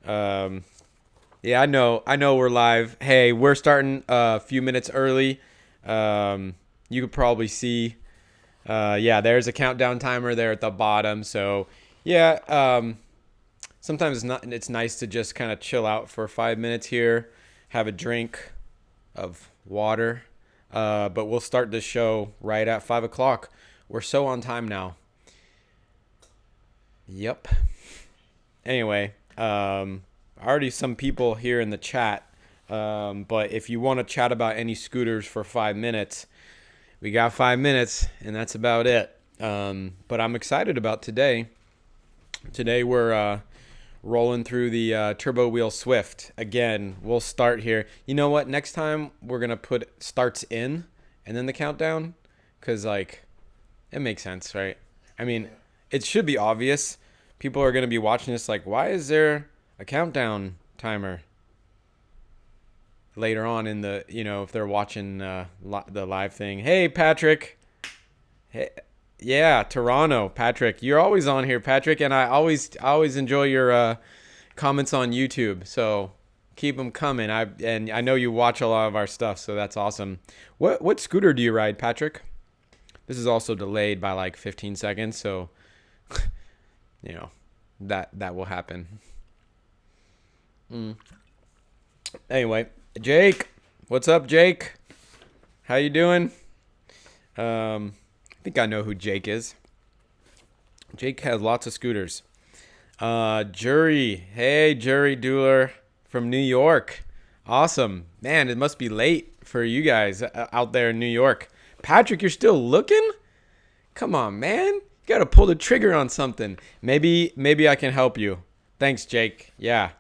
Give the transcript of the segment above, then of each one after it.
Um, yeah, I know we're live. Hey, we're starting a few minutes early. You could probably see, yeah, there's a countdown timer there at the bottom. So, yeah, sometimes it's nice to just kind of chill out for 5 minutes here, have a drink of water. But we'll start this show right at 5 o'clock. We're so on time now. Yep. Anyway, already some people here in the chat. But if you want to chat about any scooters for 5 minutes, we got 5 minutes, and that's about it. But I'm excited about today. Today we're rolling through the TurboWheel Swift. Again, we'll start here. You know what? Next time we're going to put starts in and then the countdown, because, like, it makes sense, right? I mean, it should be obvious. People are going to be watching this like, why is there a countdown timer later on in the, if they're watching the live thing. Hey, Patrick. Hey, yeah, Toronto, Patrick. You're always on here, Patrick, and I always enjoy your comments on YouTube. So keep them coming. I know you watch a lot of our stuff, so that's awesome. What scooter do you ride, Patrick? This is also delayed by like 15 seconds, so that will happen. Anyway, Jake, what's up, Jake? How you doing? I think I know who Jake is. Jake has lots of scooters. Jury, hey, Jury Dueler from New York. Awesome. Man, it must be late for you guys out there in New York. Patrick, you're still looking? Come on, man. You got to pull the trigger on something. Maybe I can help you. Thanks, Jake. Yeah.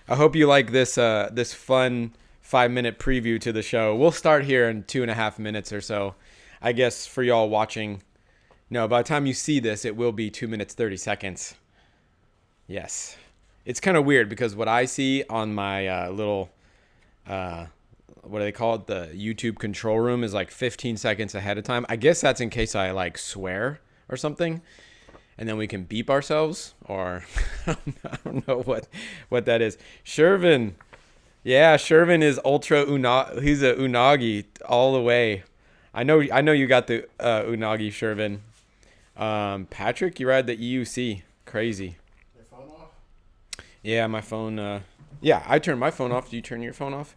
I hope you like this fun 5-minute preview to the show. We'll start here in 2.5 minutes or so. I guess for y'all watching, no, by the time you see this, it will be 2 minutes, 30 seconds. Yes. It's kind of weird because what I see on my little, what do they call it? The YouTube control room is like 15 seconds ahead of time. I guess that's in case I like swear or something. And then we can beep ourselves, or I don't know what that is. Shervin. Yeah, Shervin is ultra unagi. He's a unagi all the way. I know you got the unagi, Shervin. Patrick, you ride the EUC. Crazy. My phone off? Yeah, my phone. Yeah, I turned my phone off. Do you turn your phone off?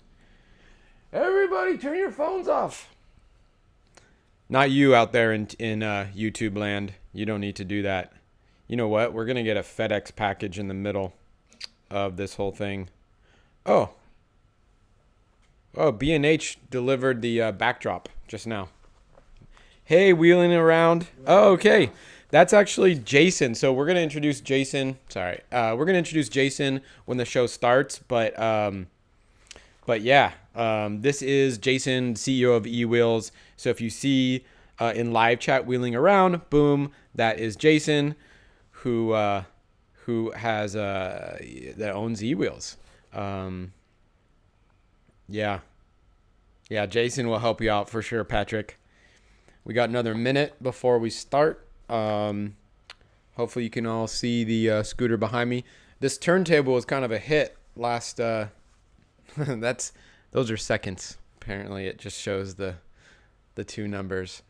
Everybody, turn your phones off. Not you out there in YouTube land. You don't need to do that. You know what? We're going to get a FedEx package in the middle of this whole thing. Oh, B&H delivered the backdrop just now. Hey, wheeling around. Oh, okay. That's actually Jason. So we're going to introduce Jason. Sorry. We're going to introduce Jason when the show starts. But yeah, this is Jason, CEO of eWheels. So if you see in live chat wheeling around, boom, that is Jason, who has that owns eWheels. Yeah, Jason will help you out for sure, Patrick. We got another minute before we start. Hopefully you can all see the scooter behind me. This turntable was kind of a hit last. Those are seconds. Apparently, it just shows the two numbers.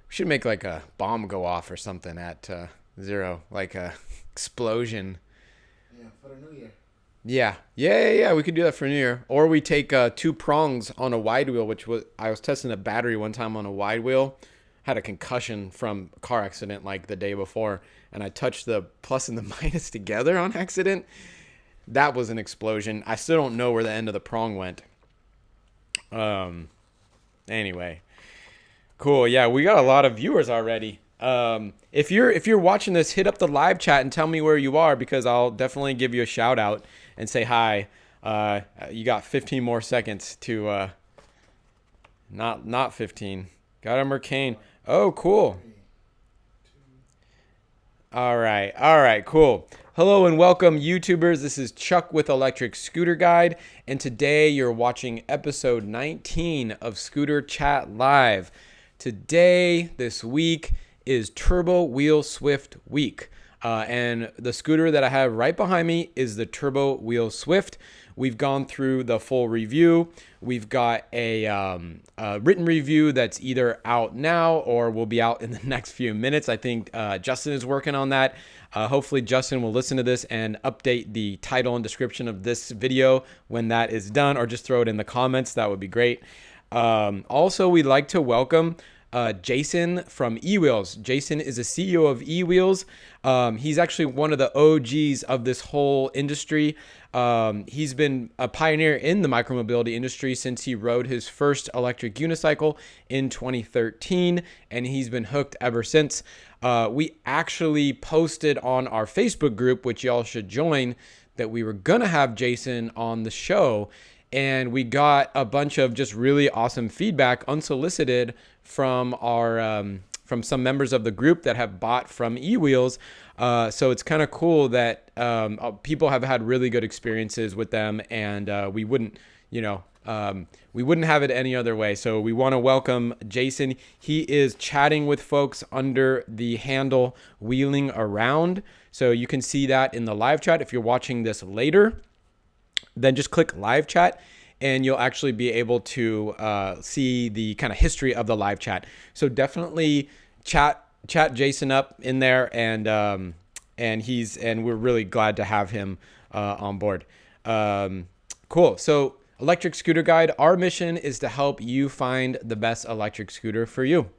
We should make like a bomb go off or something at 0, like a explosion. Yeah, for the new year. Yeah. We could do that for New Year. Or we take 2 prongs on a wide wheel, I was testing a battery one time on a wide wheel. Had a concussion from a car accident like the day before, and I touched the plus and the minus together on accident. That was an explosion. I still don't know where the end of the prong went. Anyway. Cool. Yeah, we got a lot of viewers already. If you're watching this, hit up the live chat and tell me where you are, because I'll definitely give you a shout out and say hi. You got 15 more seconds to not 15. Got a Mercane. Oh, cool. All right, cool. Hello and welcome, YouTubers. This is Chuck with Electric Scooter Guide, and today you're watching episode 19 of Scooter Chat Live. Today, this week, is TurboWheel Swift Week. And the scooter that I have right behind me is the TurboWheel Swift. We've gone through the full review. We've got a written review that's either out now or will be out in the next few minutes. I think Justin is working on that. Hopefully Justin will listen to this and update the title and description of this video when that is done, or just throw it in the comments. That would be great. Also, we'd like to welcome Jason from eWheels. Jason is the CEO of eWheels. He's actually one of the OGs of this whole industry. He's been a pioneer in the micromobility industry since he rode his first electric unicycle in 2013, and he's been hooked ever since. We actually posted on our Facebook group, which y'all should join, that we were gonna have Jason on the show, and we got a bunch of just really awesome feedback unsolicited from our from some members of the group that have bought from eWheels. So it's kind of cool that people have had really good experiences with them, and we wouldn't have it any other way. So we want to welcome Jason. He is chatting with folks under the handle Wheeling Around. So you can see that in the live chat. If you're watching this later, then just click live chat and you'll actually be able to see the kind of history of the live chat. So definitely chat Jason up in there, and we're really glad to have him on board. Cool. So Electric Scooter Guide, our mission is to help you find the best electric scooter for you.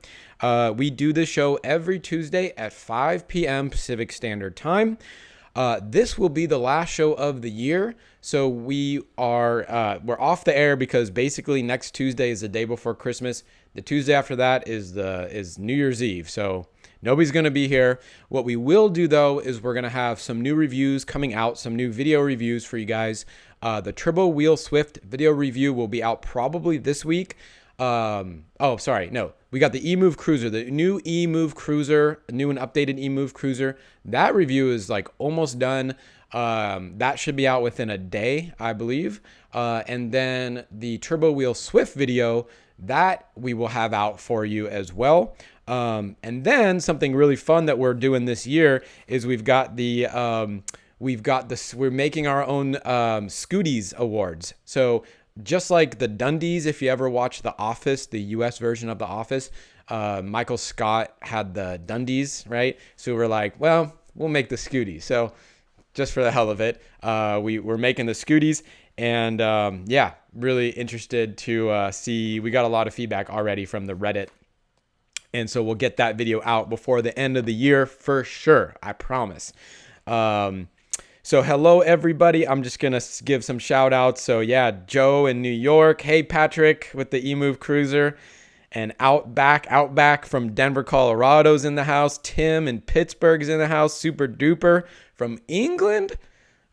We do this show every Tuesday at 5 p.m. Pacific Standard Time. This will be the last show of the year, so we're off the air because basically next Tuesday is the day before Christmas. The Tuesday after that is New Year's Eve, so nobody's going to be here. What we will do though is we're going to have some new reviews coming out, some new video reviews for you guys. The TurboWheel Swift video review will be out probably this week. We got the eMove Cruiser, the new eMove Cruiser, new and updated eMove Cruiser. That review is like almost done. That should be out within a day, I believe. And then the TurboWheel Swift video, that we will have out for you as well. And then something really fun that we're doing this year is we're making our own Scooties Awards. So just like the Dundies, if you ever watch The Office, the US version of The Office, Michael Scott had the Dundies, right? So we're like, well, we'll make the Scooties. So just for the hell of it, we're making the Scooties, and really interested to see. We got a lot of feedback already from the Reddit, and so we'll get that video out before the end of the year for sure. I promise. So hello, everybody. I'm just going to give some shout outs. So yeah, Joe in New York. Hey, Patrick with the eMove Cruiser. And Outback from Denver, Colorado's in the house. Tim in Pittsburgh's in the house. Super duper from England.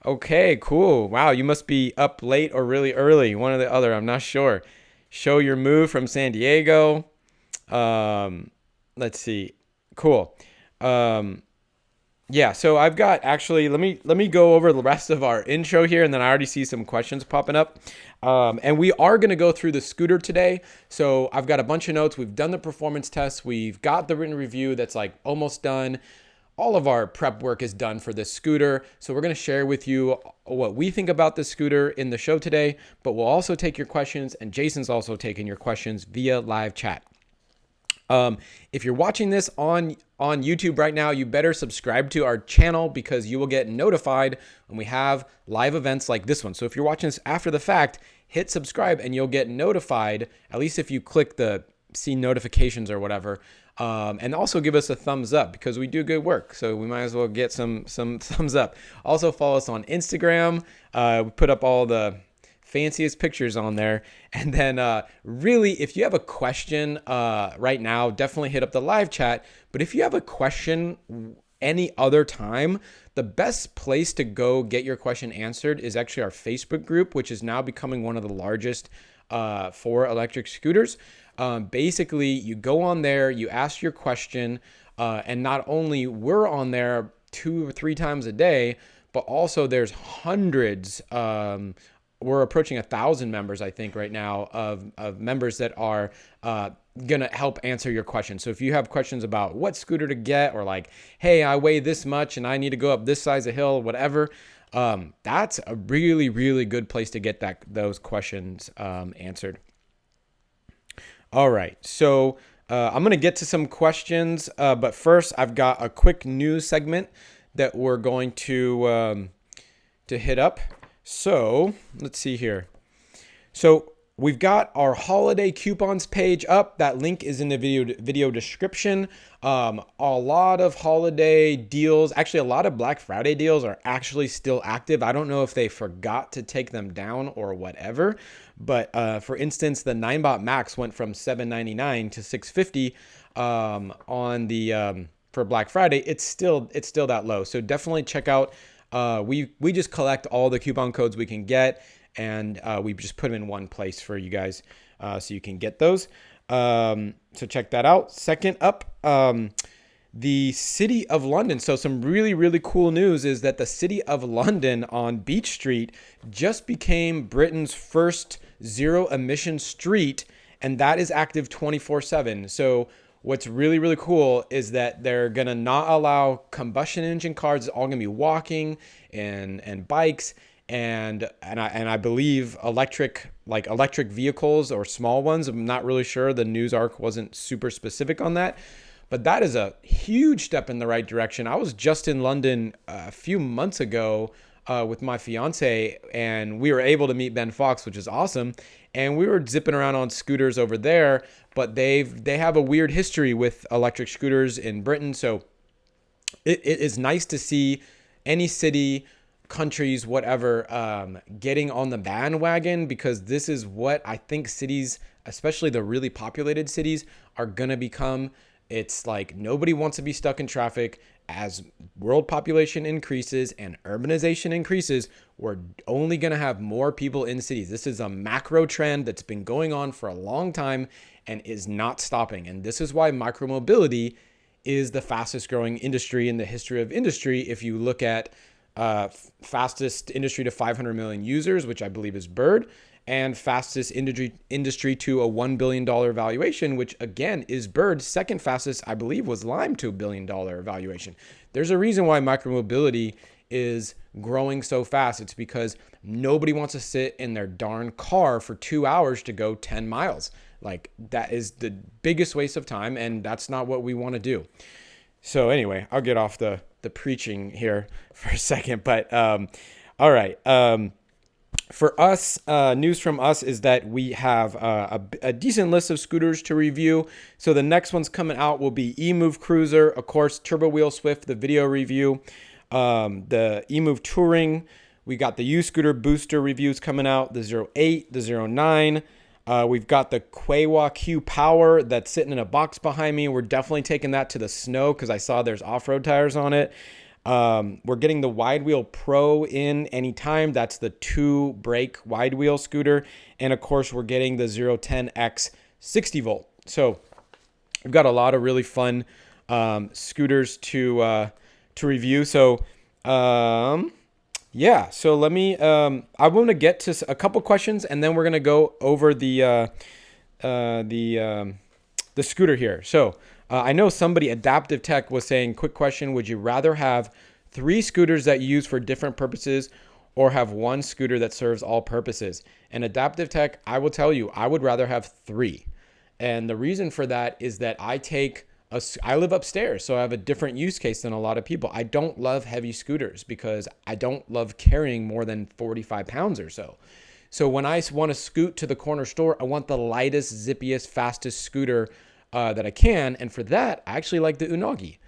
Okay, cool. Wow, you must be up late or really early. One or the other. I'm not sure. Show Your Move from San Diego. Let's see. Cool. Yeah, so I've got actually, let me go over the rest of our intro here, and then I already see some questions popping up. And we are going to go through the scooter today. So I've got a bunch of notes. We've done the performance tests. We've got the written review that's like almost done. All of our prep work is done for this scooter. So we're going to share with you what we think about the scooter in the show today, but we'll also take your questions, and Jason's also taking your questions via live chat. If you're watching this on YouTube right now, you better subscribe to our channel because you will get notified when we have live events like this one. So if you're watching this after the fact, hit subscribe and you'll get notified, at least if you click the see notifications or whatever. And also give us a thumbs up because we do good work. So we might as well get some thumbs up. Also follow us on Instagram. We put up all the fanciest pictures on there. And then really, if you have a question right now, definitely hit up the live chat. But if you have a question any other time, the best place to go get your question answered is actually our Facebook group, which is now becoming one of the largest for electric scooters. Basically, you go on there, you ask your question, and not only we're on there 2 or 3 times a day, but also there's hundreds, we're approaching 1,000 members, I think, right now of members that are gonna help answer your questions. So if you have questions about what scooter to get, or like, hey, I weigh this much and I need to go up this size of hill, whatever, that's a really, really good place to get those questions answered. All right, so I'm gonna get to some questions, but first I've got a quick news segment that we're going to hit up. So let's see here. So we've got our holiday coupons page up. That link is in the video description. A lot of holiday deals, actually a lot of Black Friday deals are actually still active. I don't know if they forgot to take them down or whatever, but for instance, the 9bot Max went from $799 to $650 on the for Black Friday. It's still that low. So definitely check out. We just collect all the coupon codes we can get, and we just put them in one place for you guys, so you can get those. So check that out. Second up, the City of London. So some really, really cool news is that the City of London on Beach Street just became Britain's first zero emission street, and that is active 24/7. So what's really, really cool is that they're going to not allow combustion engine cars. It's all going to be walking and bikes. And I believe electric vehicles or small ones. I'm not really sure. The news arc wasn't super specific on that, but that is a huge step in the right direction. I was just in London a few months ago with my fiance, and we were able to meet Ben Fox, which is awesome. And we were zipping around on scooters over there, but they have a weird history with electric scooters in Britain. So it is nice to see any city, countries, whatever, getting on the bandwagon, because this is what I think cities, especially the really populated cities, are going to become. It's like nobody wants to be stuck in traffic. As world population increases and urbanization increases, we're only going to have more people in cities. This is a macro trend that's been going on for a long time and is not stopping. And this is why micromobility is the fastest growing industry in the history of industry. If you look at fastest industry to 500 million users, which I believe is Bird, and fastest industry to a $1 billion valuation, which again is Bird. Second fastest, I believe, was Lime to $1 billion valuation. There's a reason why micromobility is growing so fast. It's because nobody wants to sit in their darn car for 2 hours to go 10 miles. Like, that is the biggest waste of time, and that's not what we want to do. So anyway, I'll get off the preaching here for a second, but all right. For us, news from us is that we have a decent list of scooters to review. So the next one's coming out will be eMove Cruiser, of course, TurboWheel Swift, the video review, the eMove Touring. We got the U-Scooter Booster reviews coming out, the 08, the 09. We've got the Kwewa Q Power that's sitting in a box behind me. We're definitely taking that to the snow because I saw there's off-road tires on it. We're getting the Wide Wheel Pro in anytime. That's the 2-brake wide wheel scooter. And of course, we're getting the 010X 60 volt. So we've got a lot of really fun scooters to review. So yeah, so let me, I want to get to a couple questions, and then we're going to go over the scooter here. So I know somebody, Adaptive Tech, was saying, quick question, would you rather have 3 scooters that you use for different purposes or have 1 scooter that serves all purposes? And Adaptive Tech, I will tell you, I would rather have 3. And the reason for that is that I live upstairs, so I have a different use case than a lot of people. I don't love heavy scooters because I don't love carrying more than 45 pounds or so. So when I want to scoot to the corner store, I want the lightest, zippiest, fastest scooter that I can. And for that, I actually like the Unagi.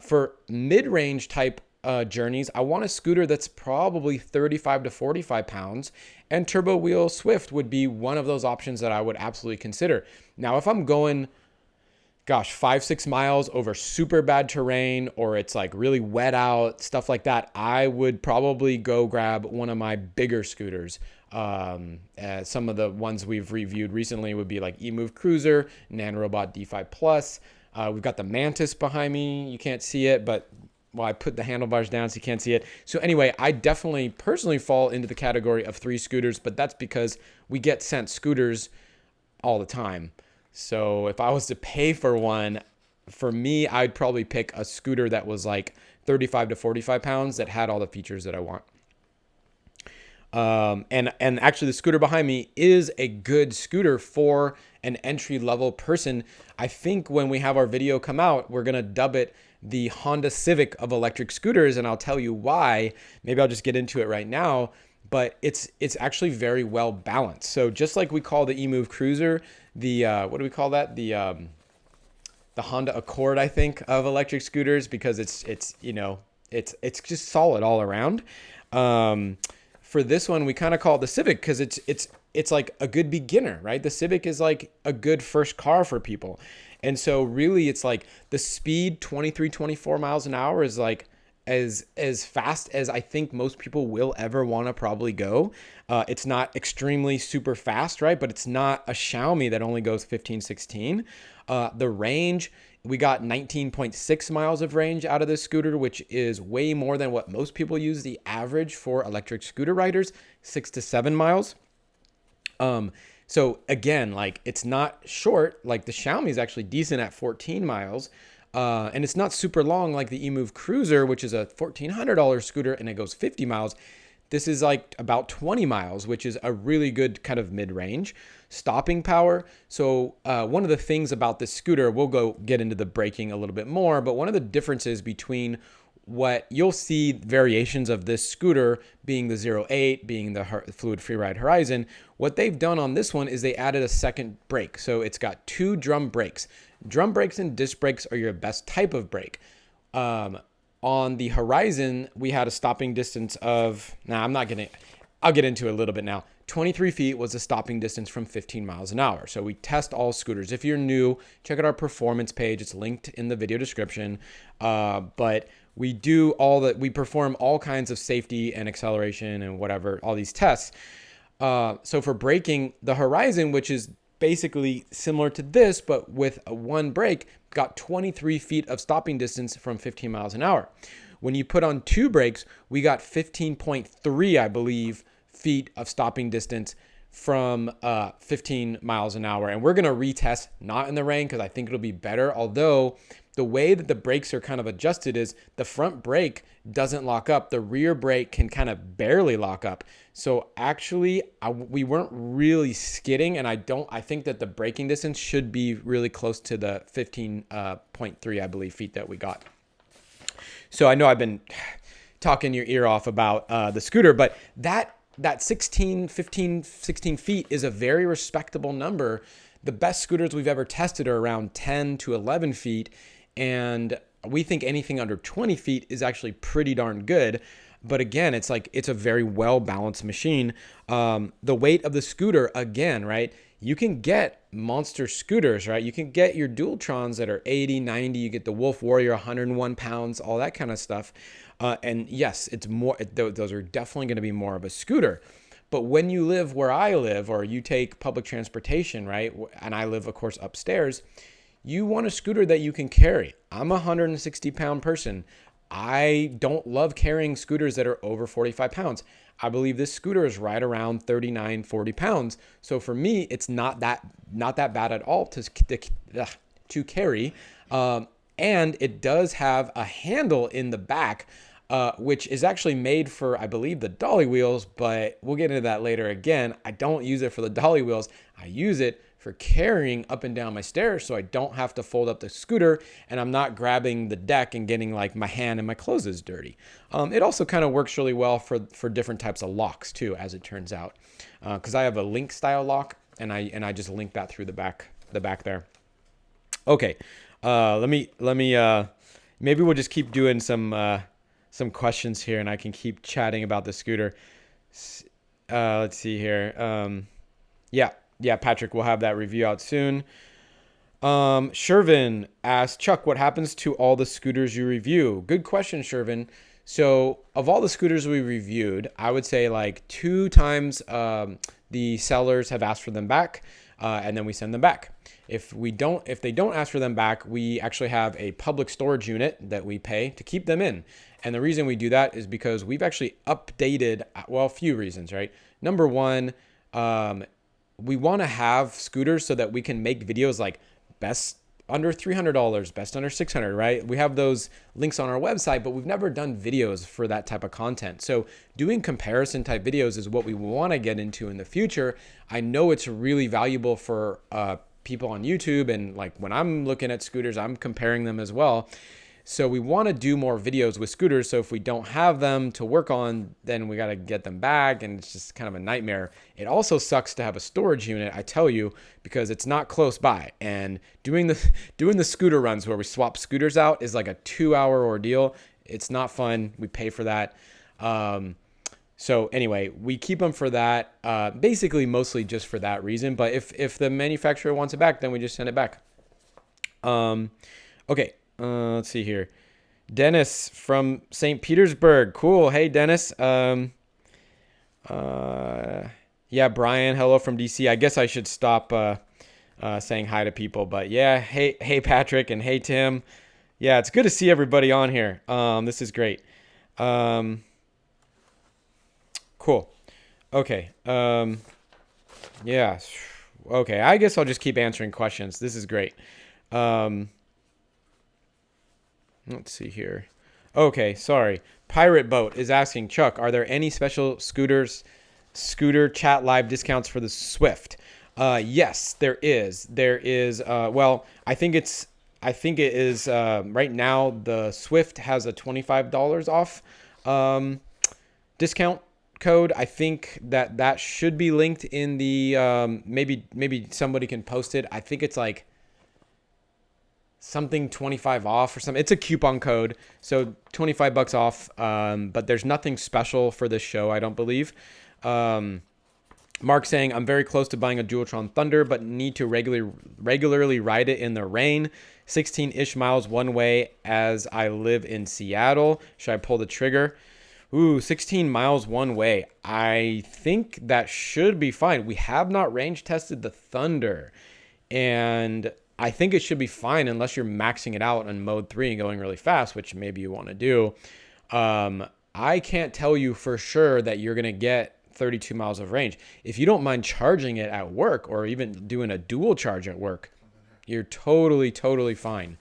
For mid-range type journeys, I want a scooter that's probably 35 to 45 pounds. And TurboWheel Swift would be one of those options that I would absolutely consider. Now, if I'm going 5-6 miles over super bad terrain, or it's like really wet out, stuff like that, I would probably go grab one of my bigger scooters. Some of the ones we've reviewed recently would be like eMove Cruiser, Nanorobot D5 Plus. We've got the Mantis behind me. You can't see it, but I put the handlebars down so you can't see it. So anyway, I definitely personally fall into the category of 3 scooters, but that's because we get sent scooters all the time. So if I was to pay for one, for me, I'd probably pick a scooter that was like 35 to 45 pounds that had all the features that I want. And actually the scooter behind me is a good scooter for an entry level person. I think when we have our video come out, we're going to dub it the Honda Civic of electric scooters. And I'll tell you why. Maybe I'll just get into it right now, but it's actually very well balanced. So just like we call the eMove Cruiser, the, what do we call that? The Honda Accord, I think, of electric scooters, because it's just solid all around. For this one, we kind of call it the Civic because it's like a good beginner, right? The Civic is like a good first car for people. And so really it's like the speed, 23, 24 miles an hour, is like as fast as I think most people will ever want to probably go. It's not extremely super fast, right? But it's not a Xiaomi that only goes 15, 16. The range, we got 19.6 miles of range out of this scooter, which is way more than what most people use. The average for electric scooter riders, 6 to 7 miles. So again, like it's not short. Like the Xiaomi is actually decent at 14 miles. And it's not super long like the eMove Cruiser, which is a $1,400 scooter and it goes 50 miles. This is like about 20 miles, which is a really good kind of mid-range. Stopping power. So one of the things about this scooter, we'll go get into the braking a little bit more, but one of the differences between what you'll see variations of this scooter being the 08, being the Fluid Freeride Horizon, what they've done on this one is they added a second brake. So it's got 2 drum brakes. Drum brakes and disc brakes are your best type of brake. On the Horizon, we had a stopping distance of, I'll get into it a little bit now. 23 feet was the stopping distance from 15 miles an hour. So we test all scooters. If you're new, check out our performance page. It's linked in the video description. But we we perform all kinds of safety and acceleration and whatever, all these tests. So for braking, the Horizon, which is basically similar to this, but with a one brake, got 23 feet of stopping distance from 15 miles an hour. When you put on 2 brakes, we got 15.3, I believe, feet of stopping distance from 15 miles an hour. And we're going to retest, not in the rain, because I think it'll be better. Although the way that the brakes are kind of adjusted is the front brake doesn't lock up. The rear brake can kind of barely lock up. So actually, we weren't really skidding. And I think that the braking distance should be really close to the 15.3, I believe, feet that we got. So I know I've been talking your ear off about the scooter, but that 16 feet is a very respectable number. The best scooters we've ever tested are around 10 to 11 feet. And we think anything under 20 feet is actually pretty darn good. But again, it's a very well-balanced machine. The weight of the scooter, again, right? You can get monster scooters, right? You can get your Dualtrons that are 80, 90. You get the Wolf Warrior, 101 pounds, all that kind of stuff. And yes, it's more. Those are definitely going to be more of a scooter. But when you live where I live, or you take public transportation, right? And I live, of course, upstairs. You want a scooter that you can carry. I'm a 160-pound person. I don't love carrying scooters that are over 45 pounds. I believe this scooter is right around 39, 40 pounds. So for me, it's not that bad at all to carry. And it does have a handle in the back, which is actually made for, I believe, the Dolly wheels, but we'll get into that later. Again, I don't use it for the Dolly wheels. I use it for carrying up and down my stairs so I don't have to fold up the scooter and I'm not grabbing the deck and getting like my hand and my clothes is dirty. It also kind of works really well for different types of locks too, as it turns out, because I have a link style lock and I just link that through the back there. Okay, let me maybe we'll just keep doing some questions here and I can keep chatting about the scooter. Let's see here. Yeah, Patrick, we'll have that review out soon. Shervin asked, Chuck, what happens to all the scooters you review? Good question, Shervin. So of all the scooters we reviewed, I would say like 2 times the sellers have asked for them back, and then we send them back. If they don't ask for them back, we actually have a public storage unit that we pay to keep them in. And the reason we do that is because we've actually updated, well, a few reasons, right? Number one, we want to have scooters so that we can make videos like best under $300, best under $600, right? We have those links on our website, but we've never done videos for that type of content. So doing comparison type videos is what we want to get into in the future. I know it's really valuable for people on YouTube, and like when I'm looking at scooters, I'm comparing them as well. So we want to do more videos with scooters. So if we don't have them to work on, then we got to get them back, and it's just kind of a nightmare. It also sucks to have a storage unit, I tell you, because it's not close by. And doing the scooter runs where we swap scooters out is like a 2-hour ordeal. It's not fun. We pay for that. So anyway, we keep them for that, basically mostly just for that reason. But if the manufacturer wants it back, then we just send it back. Okay. Let's see here. Dennis from St. Petersburg. Cool. Hey, Dennis. Yeah, Brian, hello from DC. I guess I should stop saying hi to people. But yeah, hey, Patrick, and hey, Tim. Yeah, it's good to see everybody on here. This is great. Cool. Okay. Yeah. Okay, I guess I'll just keep answering questions. This is great. Let's see here. Okay, sorry. Pirate Boat is asking, Chuck, are there any special scooter chat live discounts for the Swift? Yes, there is. There is. Well, I think it is right now. The Swift has a $25 off discount code. I think that should be linked in the maybe somebody can post it. I think it's like something 25 off or something. It's a coupon code, so $25 off. But there's nothing special for this show, I don't believe. Mark saying, I'm very close to buying a Dualtron Thunder, but need to regularly ride it in the rain. 16-ish miles one way as I live in Seattle. Should I pull the trigger? Ooh, 16 miles one way. I think that should be fine. We have not range tested the Thunder, and I think it should be fine unless you're maxing it out on mode 3 and going really fast, which maybe you want to do. I can't tell you for sure that you're going to get 32 miles of range. If you don't mind charging it at work or even doing a dual charge at work, you're totally fine.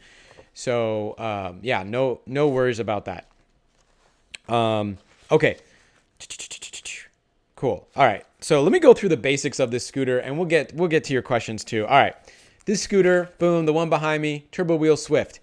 So, yeah, no worries about that. Okay. Cool. All right. So let me go through the basics of this scooter, and we'll get to your questions too. All right. This scooter, boom, the one behind me, TurboWheel Swift,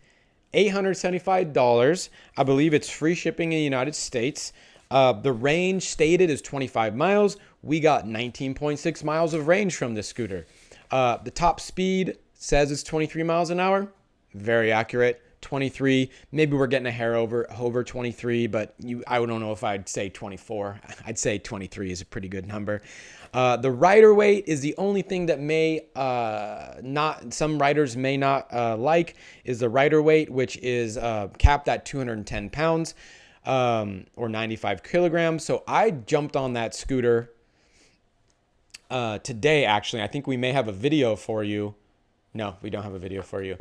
$875. I believe it's free shipping in the United States. The range stated is 25 miles. We got 19.6 miles of range from this scooter. The top speed says it's 23 miles an hour. Very accurate. 23. Maybe we're getting a hair over 23, but I don't know if I'd say 24. I'd say 23 is a pretty good number. The rider weight is the only thing that some riders may not like, is the rider weight, which is capped at 210 pounds or 95 kilograms. So I jumped on that scooter today, actually. I think we may have a video for you. No, we don't have a video for you.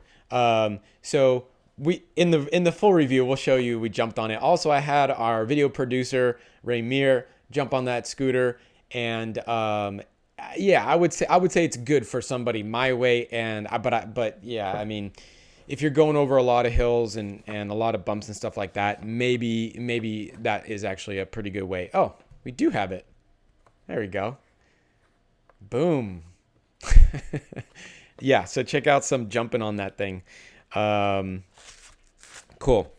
So we in the full review, we'll show you we jumped on it. Also, I had our video producer Raymir jump on that scooter, and yeah, I would say it's good for somebody my way. But yeah, I mean, if you're going over a lot of hills and a lot of bumps and stuff like that, maybe that is actually a pretty good way. Oh, we do have it. There we go. Boom. Yeah, so check out some jumping on that thing. Cool.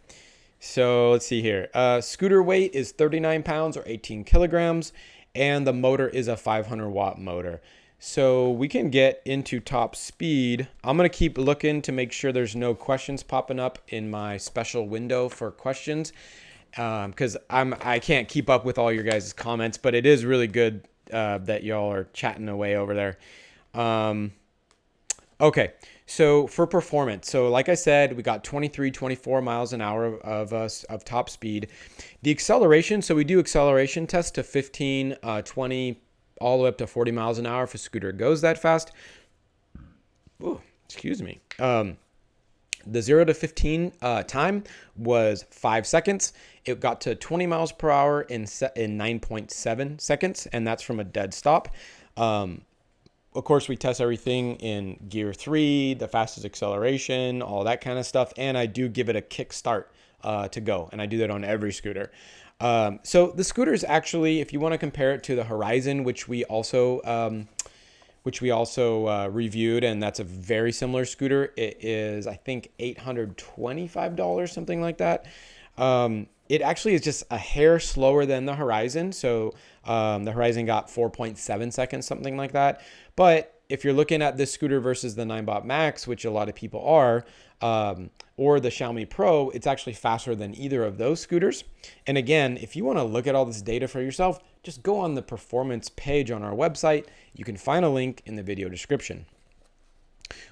So let's see here. Scooter weight is 39 pounds or 18 kilograms, and the motor is a 500 watt motor. So we can get into top speed. I'm going to keep looking to make sure there's no questions popping up in my special window for questions, because I can't keep up with all your guys' comments, but it is really good that y'all are chatting away over there. Okay, so for performance, so like I said, we got 24 miles an hour of top speed. The acceleration, so we do acceleration tests to 15, 20, all the way up to 40 miles an hour if a scooter goes that fast. Ooh, excuse me. The 0 to 15 time was 5 seconds. It got to 20 miles per hour in 9.7 seconds, and that's from a dead stop. of course, we test everything in gear 3, the fastest acceleration, all that kind of stuff. And I do give it a kick start to go. And I do that on every scooter. So the scooter is actually, if you want to compare it to the Horizon, which we also reviewed, and that's a very similar scooter. It is, I think, $825, something like that. It actually is just a hair slower than the Horizon. So the Horizon got 4.7 seconds, something like that. But if you're looking at this scooter versus the Ninebot Max, which a lot of people are, or the Xiaomi Pro, it's actually faster than either of those scooters. And again, if you want to look at all this data for yourself, just go on the performance page on our website. You can find a link in the video description.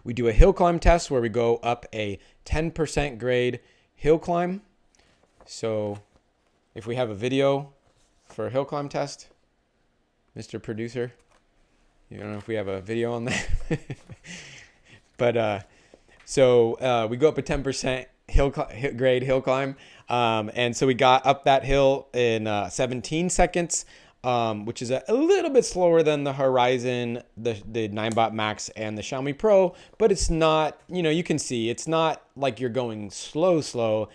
We do a hill climb test where we go up a 10% grade hill climb. So if we have a video for a hill climb test, Mr. Producer, you don't know if we have a video on that. But so we go up a 10% grade hill climb. And so we got up that hill in 17 seconds, which is a little bit slower than the Horizon, the Ninebot Max, and the Xiaomi Pro. But it's not, you can see it's not like you're going slow.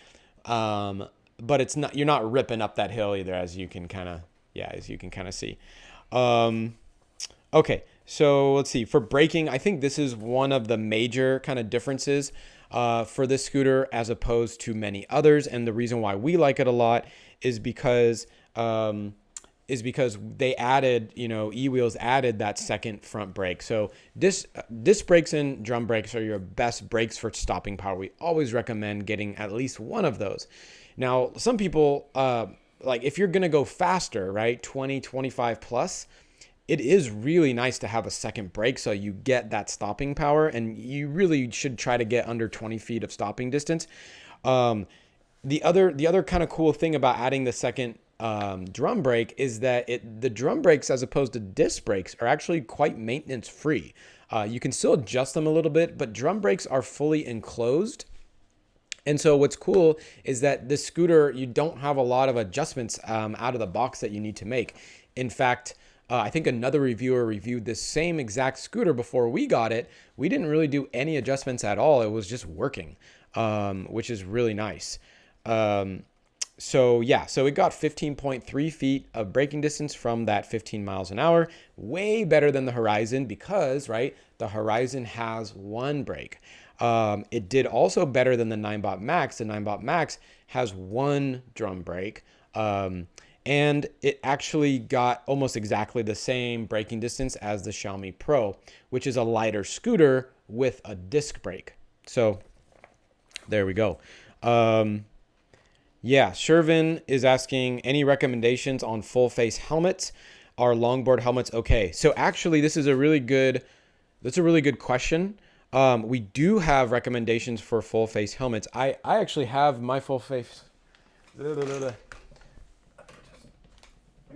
But it's not, you're not ripping up that hill either, as you can kind of see. Okay, so let's see. For braking, I think this is one of the major kind of differences for this scooter as opposed to many others. And the reason why we like it a lot is because they added, eWheels added that second front brake. So disc brakes and drum brakes are your best brakes for stopping power. We always recommend getting at least one of those. Now, some people, like if you're going to go faster, right, 20, 25 plus, it is really nice to have a second brake so you get that stopping power, and you really should try to get under 20 feet of stopping distance. The other kind of cool thing about adding the second drum brake is that the drum brakes, as opposed to disc brakes, are actually quite maintenance free. You can still adjust them a little bit, but drum brakes are fully enclosed. And so what's cool is that this scooter, you don't have a lot of adjustments out of the box that you need to make. In fact, I think another reviewer reviewed this same exact scooter before we got it. We didn't really do any adjustments at all. It was just working, which is really nice. So it got 15.3 feet of braking distance from that 15 miles an hour, way better than the Horizon because, right, the Horizon has one brake. It did also better than the Ninebot Max. The Ninebot Max has one drum brake, and it actually got almost exactly the same braking distance as the Xiaomi Pro, which is a lighter scooter with a disc brake. So there we go. Shervin is asking any recommendations on full face helmets. Are longboard helmets okay? So actually, that's a really good question. We do have recommendations for full face helmets. I actually have my full face.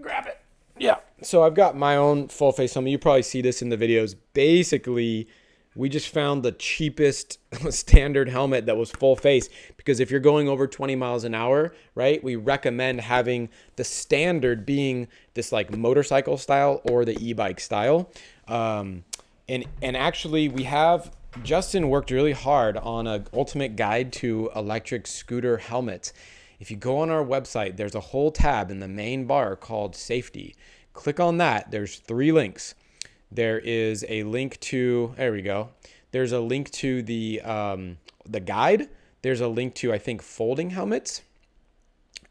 Grab it. Yeah. So I've got my own full face helmet. You probably see this in the videos. Basically, we just found the cheapest standard helmet that was full face, because if you're going over 20 miles an hour, right, we recommend having the standard being this like motorcycle style or the e-bike style. And actually Justin worked really hard on an ultimate guide to electric scooter helmets. If you go on our website, there's a whole tab in the main bar called safety. Click on that. There's 3 links. There is a link to, there we go. There's a link to the guide. There's a link to, I think, folding helmets.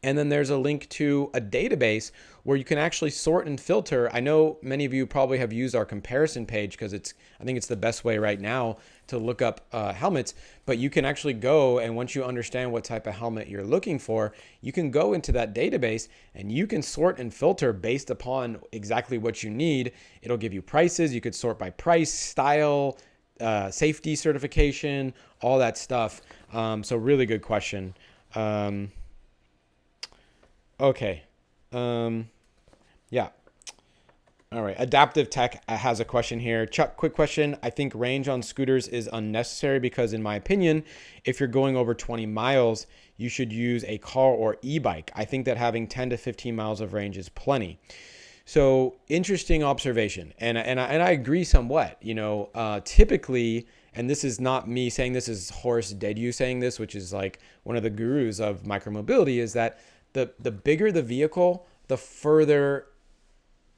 And then there's a link to a database where you can actually sort and filter. I know many of you probably have used our comparison page because I think it's the best way right now to look up helmets. But you can actually go, and once you understand what type of helmet you're looking for, you can go into that database and you can sort and filter based upon exactly what you need. It'll give you prices. You could sort by price, style, safety certification, all that stuff. So really good question. Okay. Yeah. All right. Adaptive Tech has a question here. Chuck, quick question. I think range on scooters is unnecessary because, in my opinion, if you're going over 20 miles, you should use a car or e-bike. I think that having 10 to 15 miles of range is plenty. So interesting observation, and I agree somewhat. Typically, and this is not me saying this, is Horace Dediu saying this, which is like one of the gurus of micromobility, is that the bigger the vehicle, the further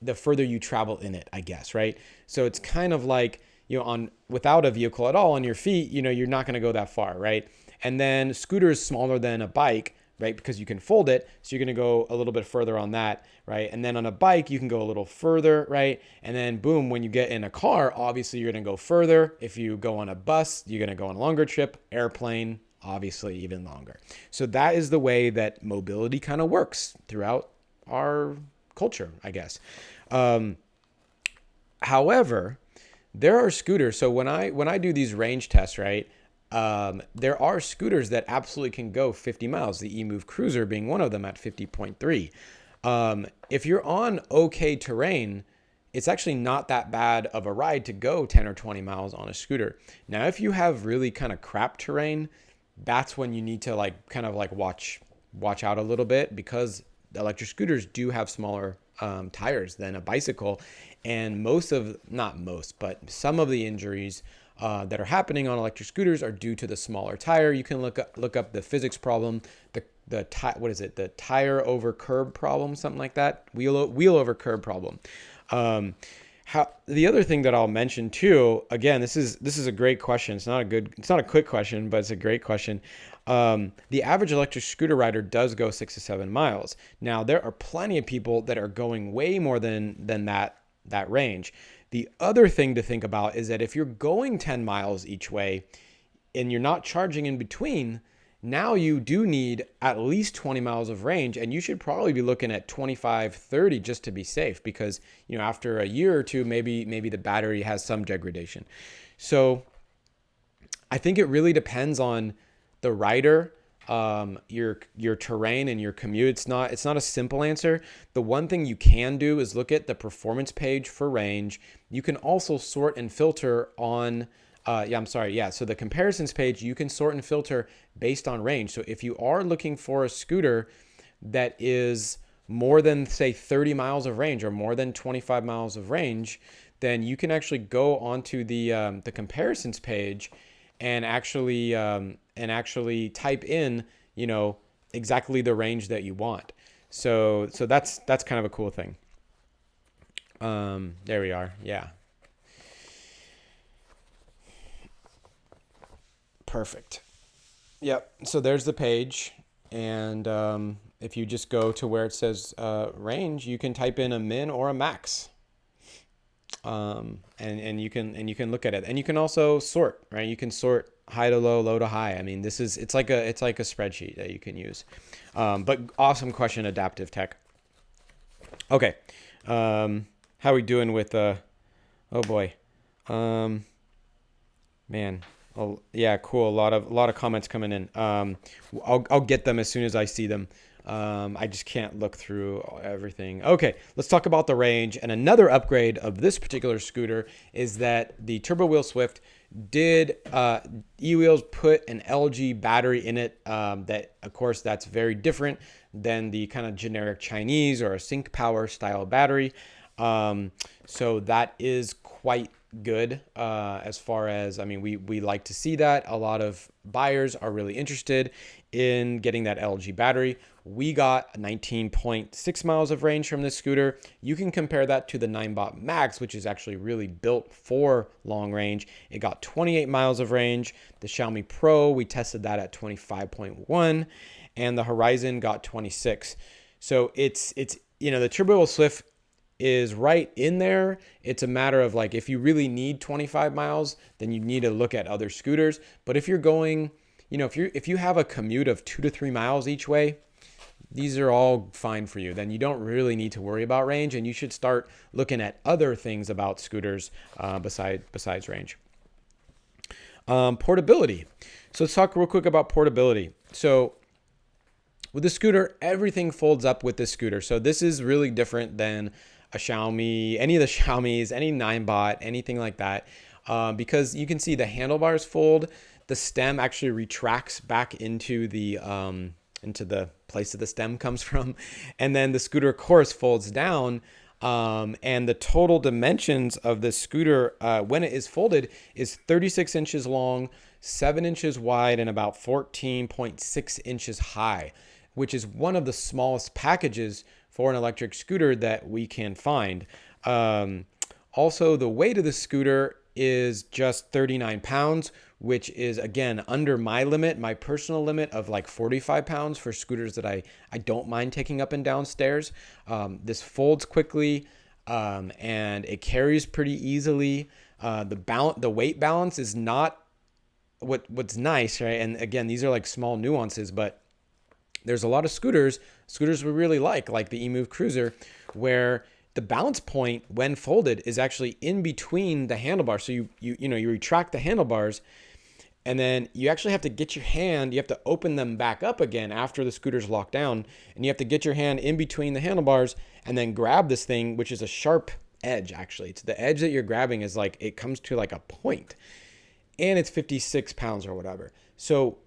you travel in it, I guess, right? So it's kind of like, on without a vehicle at all on your feet, you're not going to go that far, right? And then scooter is smaller than a bike, right? Because you can fold it. So you're going to go a little bit further on that, right? And then on a bike, you can go a little further, right? And then boom, when you get in a car, obviously you're going to go further. If you go on a bus, you're going to go on a longer trip. Airplane, obviously even longer. So that is the way that mobility kind of works throughout our culture, I guess. However, there are scooters. So when I do these range tests, right, there are scooters that absolutely can go 50 miles, the eMove Cruiser being one of them at 50.3. If you're on okay terrain, it's actually not that bad of a ride to go 10 or 20 miles on a scooter. Now, if you have really kind of crap terrain, that's when you need to watch out a little bit, because electric scooters do have smaller tires than a bicycle. And but some of the injuries that are happening on electric scooters are due to the smaller tire. You can look up the physics problem, the tire over curb problem, something like that, wheel over curb problem. The other thing that I'll mention too, again, this is a great question. It's not a quick question, but it's a great question. The average electric scooter rider does go 6 to 7 miles. Now, there are plenty of people that are going way more than that range. The other thing to think about is that if you're going 10 miles each way and you're not charging in between, now you do need at least 20 miles of range, and you should probably be looking at 25, 30 just to be safe, because after a year or two, maybe the battery has some degradation. So I think it really depends on the rider, your terrain and your commute. It's not a simple answer. The one thing you can do is look at the performance page for range. You can also sort and filter on so the comparisons page, you can sort and filter based on range. So if you are looking for a scooter that is more than, say, 30 miles of range or more than 25 miles of range, then you can actually go onto the comparisons page and actually type in, exactly the range that you want. So that's kind of a cool thing. There we are. Yeah. Perfect. Yep. So there's the page. And if you just go to where it says range, you can type in a min or a max. And you can look at it. And you can also sort, right? You can sort high to low, low to high. I mean, it's like a spreadsheet that you can use. But awesome question, Adaptive Tech. Okay. How are we doing with oh boy. Man. Oh yeah, cool. A lot of comments coming in. I'll get them as soon as I see them. I just can't look through everything. Okay, let's talk about the range. And another upgrade of this particular scooter is that the TurboWheel Swift did eWheels put an LG battery in it. That, of course, that's very different than the kind of generic Chinese or a Sync Power style battery. So that is quite good as far as, I mean, we like to see that. A lot of buyers are really interested in getting that LG battery. We got 19.6 miles of range from this scooter. You can compare that to the Ninebot Max, which is actually really built for long range. It got 28 miles of range. The Xiaomi Pro, we tested that at 25.1, and the Horizon got 26. So it's the TurboWheel Swift is right in there. It's a matter of, like, if you really need 25 miles, then you need to look at other scooters. But if you're going, if you have a commute of 2 to 3 miles each way, these are all fine for you. Then you don't really need to worry about range, and you should start looking at other things about scooters besides range. Portability. So let's talk real quick about portability. So with the scooter, everything folds up with this scooter. So this is really different than a Xiaomi, any of the Xiaomis, any Ninebot, anything like that, because you can see the handlebars fold. The stem actually retracts back into the place that the stem comes from, and then the scooter, of course, folds down And the total dimensions of this scooter, when it is folded, is 36 inches long, 7 inches wide, and about 14.6 inches high, which is one of the smallest packages for an electric scooter that we can find. Also, the weight of the scooter is just 39 pounds, which is, again, under my limit, my personal limit of like 45 pounds for scooters that I don't mind taking up and down stairs. This folds quickly, and it carries pretty easily. The weight balance is not what's nice, right? And again, these are like small nuances, but there's a lot of scooters we really like the eMove Cruiser, where the balance point when folded is actually in between the handlebars. So you retract the handlebars, and then you actually have to get your hand, you have to open them back up again after the scooter's locked down, and you have to get your hand in between the handlebars and then grab this thing, which is a sharp edge. Actually, it's the edge that you're grabbing is like, it comes to like a point, and it's 56 pounds or whatever. So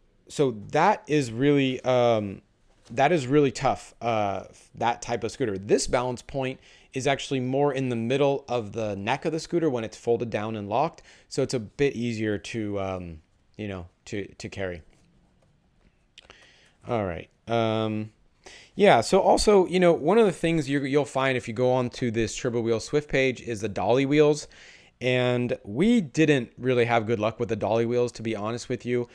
that is really tough, that type of scooter. This balance point is actually more in the middle of the neck of the scooter when it's folded down and locked. So it's a bit easier to carry. All right. Yeah. So also, one of the things you'll find if you go onto this TurboWheel Swift page is the Dolly wheels. And we didn't really have good luck with the Dolly wheels, to be honest with you.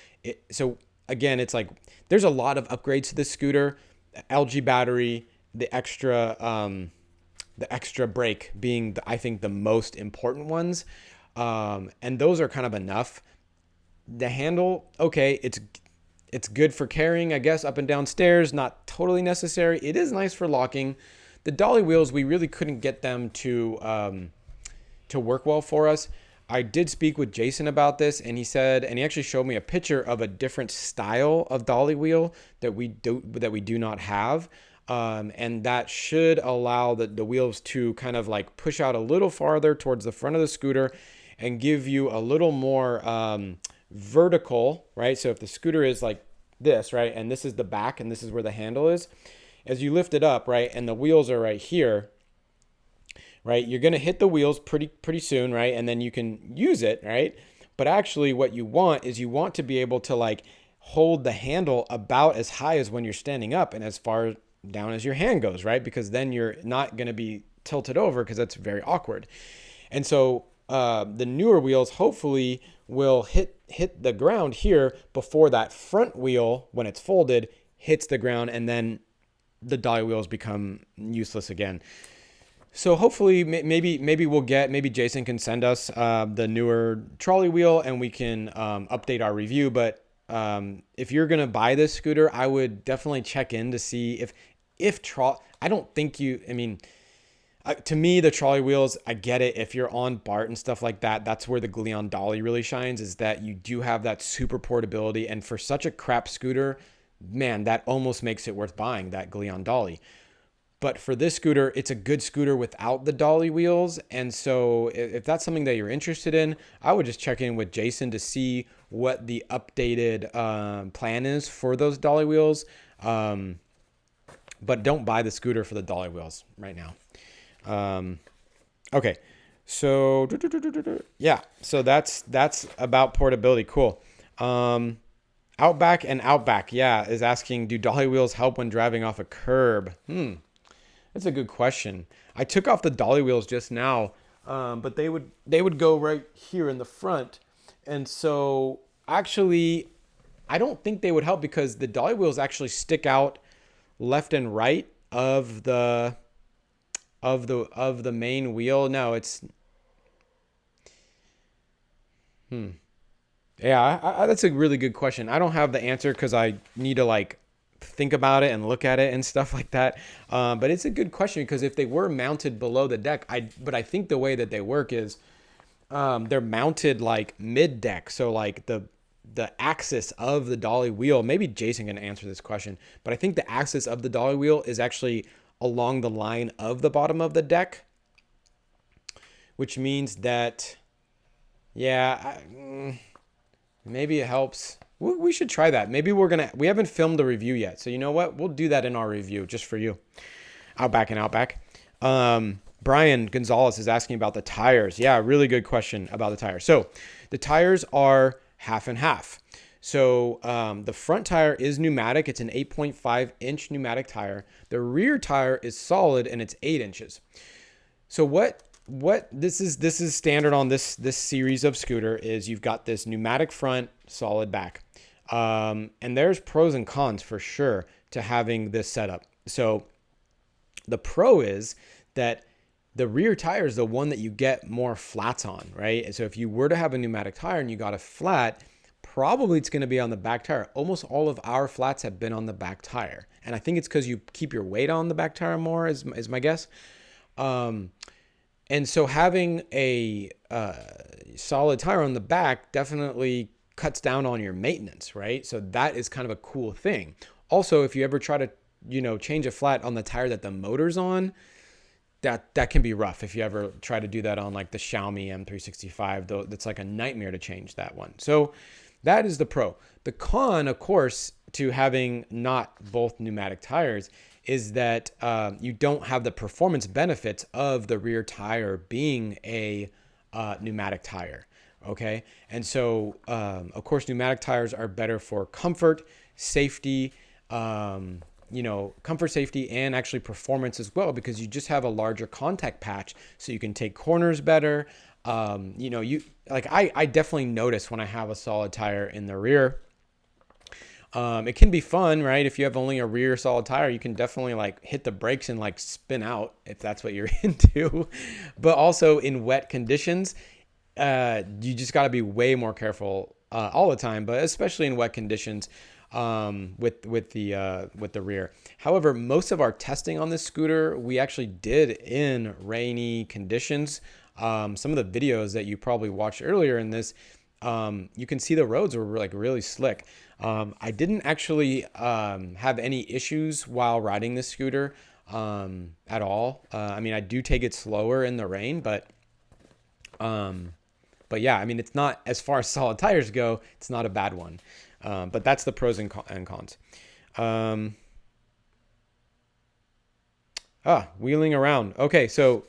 So again, it's like, there's a lot of upgrades to this scooter. LG battery, the extra brake being, I think, the most important ones. And those are kind of enough. The handle, okay, it's good for carrying, I guess, up and down stairs. Not totally necessary. It is nice for locking. The Dolly wheels, we really couldn't get them to work well for us. I did speak with Jason about this, and he actually showed me a picture of a different style of Dolly wheel that we do not have. And that should allow the wheels to kind of like push out a little farther towards the front of the scooter and give you a little more vertical, right? So if the scooter is like this, right, and this is the back and this is where the handle is, as you lift it up, right, and the wheels are right here, right, you're going to hit the wheels pretty soon, right, and then you can use it, right? But actually what you want to be able to like hold the handle about as high as when you're standing up and as far down as your hand goes, right? Because then you're not going to be tilted over, because that's very awkward. And so the newer wheels hopefully will hit the ground here before that front wheel, when it's folded, hits the ground, and then the Dolly wheels become useless again. So hopefully maybe Jason can send us the newer trolley wheel and we can update our review. But if you're going to buy this scooter, I would definitely check in to see I don't think to me, the trolley wheels, I get it. If you're on BART and stuff like that, that's where the Gleon Dolly really shines, is that you do have that super portability. And for such a crap scooter, man, that almost makes it worth buying, that Gleon Dolly. But for this scooter, it's a good scooter without the Dolly wheels. And so if that's something that you're interested in, I would just check in with Jason to see what the updated plan is for those Dolly wheels. But don't buy the scooter for the Dolly wheels right now. Okay. So yeah, so that's about portability. Cool. Outback is asking, do Dolly wheels help when driving off a curb? That's a good question. I took off the Dolly wheels just now, but they would go right here in the front. And so actually, I don't think they would help, because the Dolly wheels actually stick out left and right of the main wheel. No, it's yeah, that's a really good question. I don't have the answer because I need to like think about it and look at it and stuff like that. But it's a good question, because if they were mounted below the deck, but I think the way that they work is they're mounted like mid deck. So like the axis of the Dolly wheel, maybe Jason can answer this question, but I think the axis of the Dolly wheel is actually along the line of the bottom of the deck, which means that, maybe it helps. We should try that. Maybe we haven't filmed the review yet. So you know what? We'll do that in our review just for you. Outback. Brian Gonzalez is asking about the tires. Yeah, really good question about the tires. So the tires are half and half. So the front tire is pneumatic. It's an 8.5-inch pneumatic tire. The rear tire is solid and it's 8 inches. So what this is standard on this series of scooter is you've got this pneumatic front, solid back. And there's pros and cons for sure to having this setup. So the pro is that the rear tire is the one that you get more flats on, right? So if you were to have a pneumatic tire and you got a flat, probably it's going to be on the back tire. Almost all of our flats have been on the back tire. And I think it's because you keep your weight on the back tire more is my guess. And so having a solid tire on the back definitely cuts down on your maintenance, right? So that is kind of a cool thing. Also, if you ever try to, change a flat on the tire that the motor's on, that can be rough. If you ever try to do that on like the Xiaomi M365, though, that's like a nightmare to change that one. So that is the pro. The con, of course, to having not both pneumatic tires is that you don't have the performance benefits of the rear tire being a pneumatic tire. Okay. And so, of course, pneumatic tires are better for comfort, safety, comfort, safety, and actually performance as well, because you just have a larger contact patch so you can take corners better. I definitely notice when I have a solid tire in the rear. It can be fun, right? If you have only a rear solid tire, you can definitely like hit the brakes and like spin out if that's what you're into. But also in wet conditions, you just got to be way more careful all the time, but especially in wet conditions with the rear. However, most of our testing on this scooter we actually did in rainy conditions. Some of the videos that you probably watched earlier in this, you can see the roads were like really slick. I didn't actually have any issues while riding this scooter at all. I do take it slower in the rain, but yeah, it's not, as far as solid tires go, it's not a bad one. But that's the pros and cons. Wheeling around. Okay, so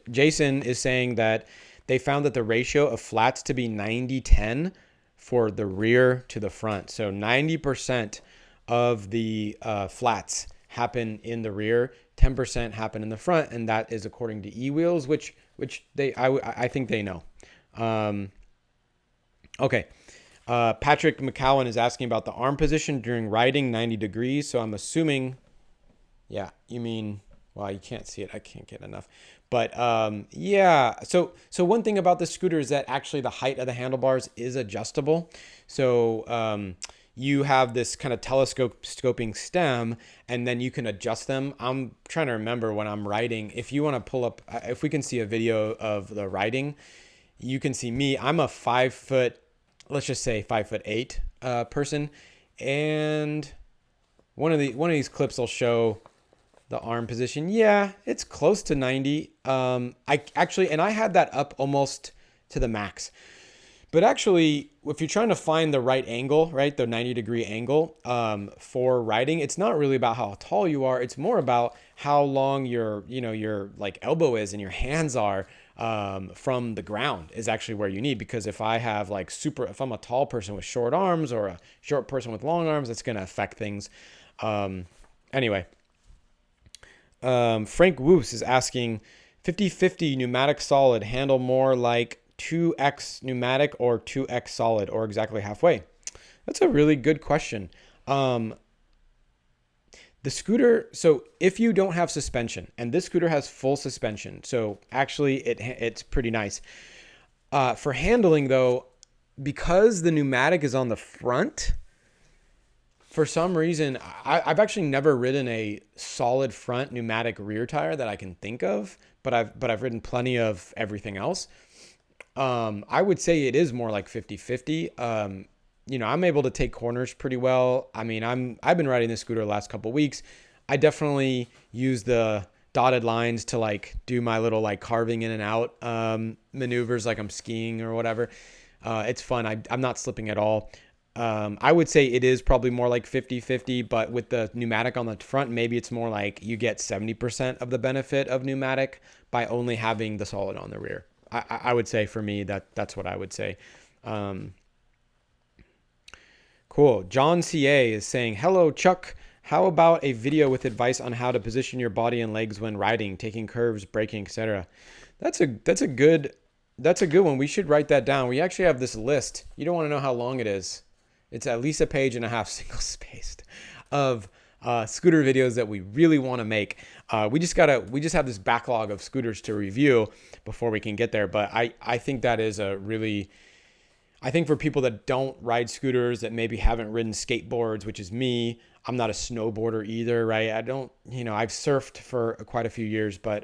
Jason is saying that they found that the ratio of flats to be 90-10 for the rear to the front. So 90% of the flats happen in the rear, 10% happen in the front, and that is according to eWheels, which I think they know. Okay. Patrick McCowan is asking about the arm position during riding 90 degrees. So I'm assuming, yeah, you mean, well, you can't see it. I can't get enough. But yeah, so one thing about the scooter is that actually the height of the handlebars is adjustable. So you have this kind of telescoping stem, and then you can adjust them. I'm trying to remember when I'm riding. If you want to pull up, if we can see a video of the riding, you can see me. I'm a 5 foot, let's just say 5'8" person, and one of these clips will show the arm position. Yeah, it's close to 90. I had that up almost to the max. But actually, if you're trying to find the right angle, right, the 90-degree angle for riding, it's not really about how tall you are. It's more about how long your like elbow is and your hands are from the ground is actually where you need. Because if I have if I'm a tall person with short arms or a short person with long arms, it's going to affect things. Anyway, Frank Woos is asking, 50-50 pneumatic solid handle more like 2x pneumatic or 2x solid, or exactly halfway? That's a really good question. The scooter, so if you don't have suspension, and this scooter has full suspension, so actually it's pretty nice. For handling though, because the pneumatic is on the front, for some reason, I've actually never ridden a solid front pneumatic rear tire that I can think of, but I've ridden plenty of everything else. I would say it is more like 50-50. I'm able to take corners pretty well. I've been riding this scooter the last couple of weeks. I definitely use the dotted lines to do my little carving in and out maneuvers, like I'm skiing or whatever. It's fun. I'm not slipping at all. I would say it is probably more like 50-50, but with the pneumatic on the front, maybe it's more like you get 70% of the benefit of pneumatic by only having the solid on the rear. I would say for me that's what I would say. Um, cool. John CA is saying, "Hello, Chuck. How about a video with advice on how to position your body and legs when riding, taking curves, braking, etc.?" That's a good one. We should write that down. We actually have this list. You don't want to know how long it is. It's at least a page and a half, single spaced, of scooter videos that we really want to make. We just have this backlog of scooters to review before we can get there. But I think that is I think for people that don't ride scooters, that maybe haven't ridden skateboards, which is me. I'm not a snowboarder either, right? I've surfed for quite a few years, but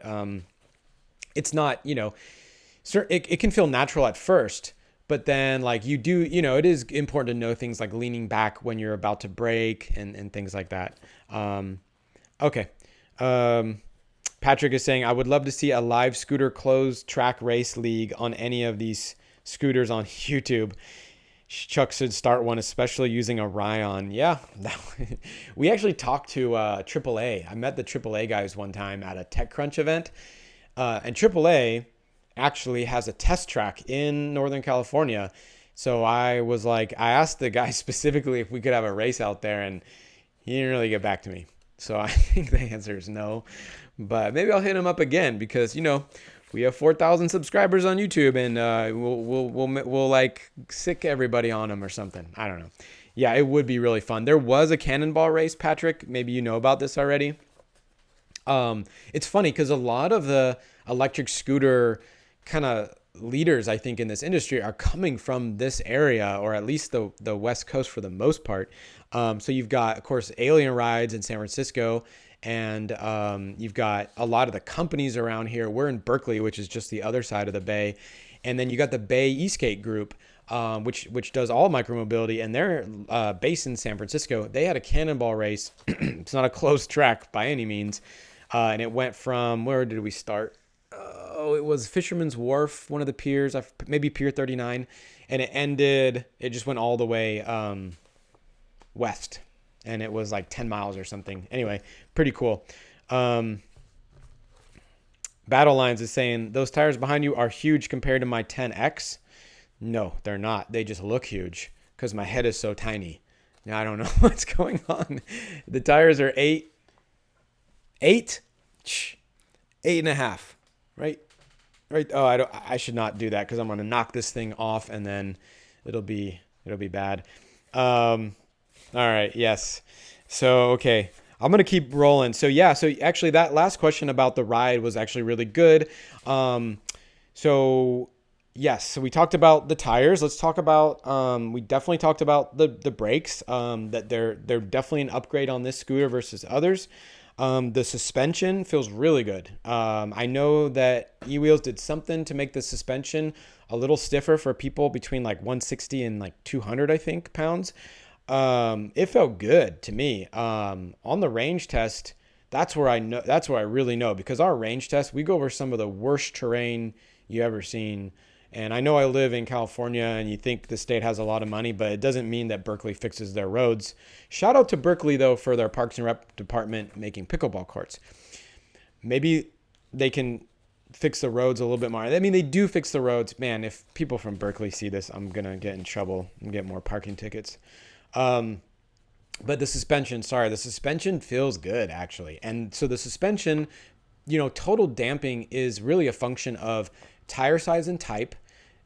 it's not, it can feel natural at first, but then like it is important to know things like leaning back when you're about to brake and things like that. Okay. Patrick is saying, "I would love to see a live scooter closed track race league on any of these scooters on YouTube. Chuck should start one, especially using a Ryan." Yeah, we actually talked to AAA. I met the AAA guys one time at a TechCrunch event, and AAA actually has a test track in Northern California. So I asked the guy specifically if we could have a race out there, and he didn't really get back to me. So I think the answer is no, but maybe I'll hit him up again because, we have 4,000 subscribers on YouTube, and we'll like sick everybody on them or something. I don't know. Yeah, it would be really fun. There was a Cannonball Race, Patrick. Maybe you know about this already. It's funny because a lot of the electric scooter kind of leaders, I think, in this industry are coming from this area, or at least the West Coast for the most part. So you've got, of course, Alien Rides in San Francisco, and you've got a lot of the companies around here. We're in Berkeley, which is just the other side of the bay. And then you got the Bay eSkate Group, which does all micromobility, and they're based in San Francisco. They had a Cannonball Race. It's not a closed track by any means. And it went from, where did we start? It was Fisherman's Wharf, one of the piers, maybe Pier 39. And it just went all the way west. And it was like 10 miles or something. Anyway, pretty cool. Battle Lines is saying, "Those tires behind you are huge compared to my 10X. No, they're not. They just look huge because my head is so tiny. Now, I don't know what's going on. The tires are 8.5, right? Right. Oh, I should not do that because I'm going to knock this thing off and then it'll be bad. All right. Yes. So, okay. I'm going to keep rolling. So actually that last question about the ride was actually really good. So we talked about the tires. Let's talk about, we definitely talked about the brakes, that they're definitely an upgrade on this scooter versus others. The suspension feels really good. I know that eWheels did something to make the suspension a little stiffer for people between like 160 and like 200, I think, pounds. It felt good to me. On the range test, that's where I really know, because our range test, we go over some of the worst terrain you ever seen. And I know I live in California and you think the state has a lot of money, but it doesn't mean that Berkeley fixes their roads. Shout out to Berkeley, though, for their Parks and Rec department making pickleball courts. Maybe they can fix the roads a little bit more. I mean, they do fix the roads. Man, if people from Berkeley see this, I'm going to get in trouble and get more parking tickets. But the suspension feels good, actually. And so the suspension, total damping is really a function of tire size and type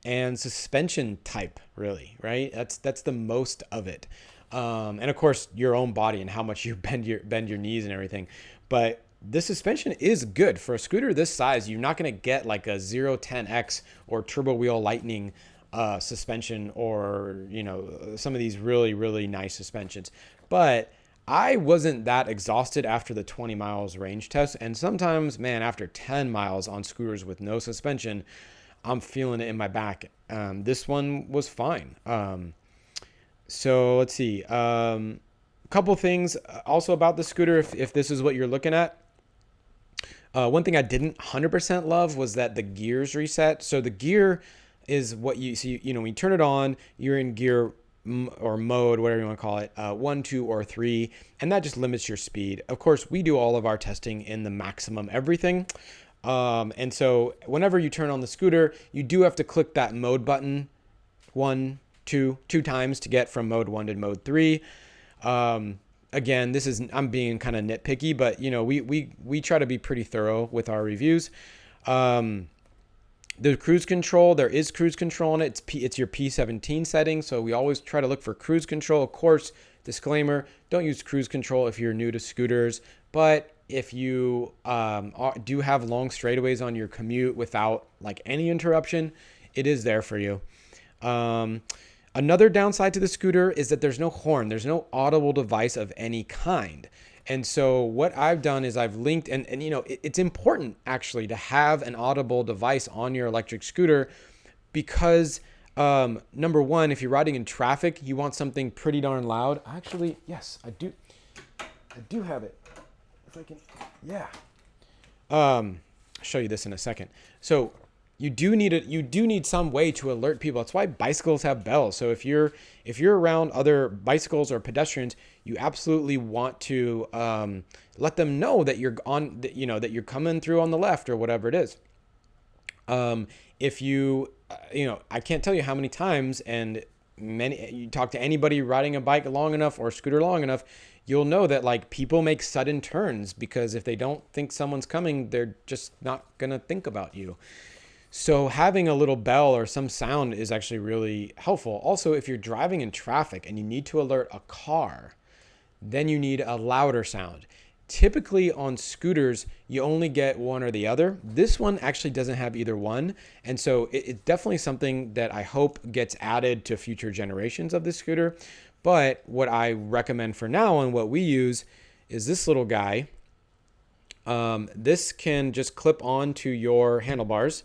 and suspension type, really, right? That's the most of it. And of course your own body and how much you bend your knees and everything. But this suspension is good for a scooter this size. You're not going to get like a 010X or TurboWheel Lightning suspension, or some of these really, really nice suspensions. But I wasn't that exhausted after the 20 miles range test. And sometimes, man, after 10 miles on scooters with no suspension, I'm feeling it in my back. This one was fine. So let's see. A couple things also about the scooter, if this is what you're looking at. One thing I didn't 100% love was that the gears reset. So the gear is what you see, when you turn it on, you're in gear or mode, whatever you want to call it, 1, 2, or 3, and that just limits your speed. Of course, we do all of our testing in the maximum everything. And so whenever you turn on the scooter, you do have to click that mode button two times to get from mode 1 to mode 3. Again, I'm being kind of nitpicky, but we try to be pretty thorough with our reviews. The cruise control, there is cruise control in it. It's your P17 setting, so we always try to look for cruise control. Of course, disclaimer, don't use cruise control if you're new to scooters, but if you do have long straightaways on your commute without like any interruption, it is there for you. Another downside to the scooter is that there's no horn. There's no audible device of any kind. And so what I've done is I've linked, and it's important actually to have an audible device on your electric scooter because number one, if you're riding in traffic, you want something pretty darn loud. Actually, yes, I do have it. If I can, yeah. I'll show you this in a second. So you do need some way to alert people. That's why bicycles have bells. So if you're around other bicycles or pedestrians, you absolutely want to let them know that you're that you're coming through on the left or whatever it is. If you I can't tell you how many times, and you talk to anybody riding a bike long enough or scooter long enough, you'll know that like people make sudden turns because if they don't think someone's coming, they're just not gonna think about you. So having a little bell or some sound is actually really helpful. Also, if you're driving in traffic and you need to alert a car, then you need a louder sound. Typically on scooters, you only get one or the other. This one actually doesn't have either one. And so it's definitely something that I hope gets added to future generations of this scooter. But what I recommend for now and what we use is this little guy. This can just clip onto your handlebars.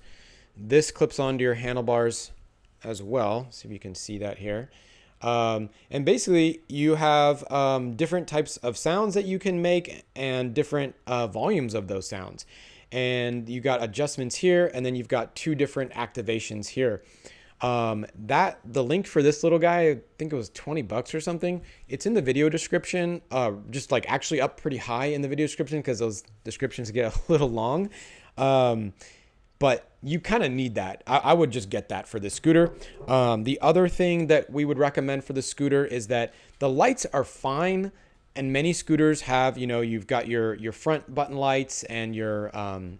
This clips onto your handlebars as well. See if you can see that here. And basically you have different types of sounds that you can make and different volumes of those sounds. And you got adjustments here, and then you've got two different activations here. The link for this little guy, I think it was $20 or something. It's in the video description, just like actually up pretty high in the video description because those descriptions get a little long. But you kind of need that. I would just get that for the scooter. The other thing that we would recommend for the scooter is that the lights are fine. And many scooters have, you've got your front button lights and your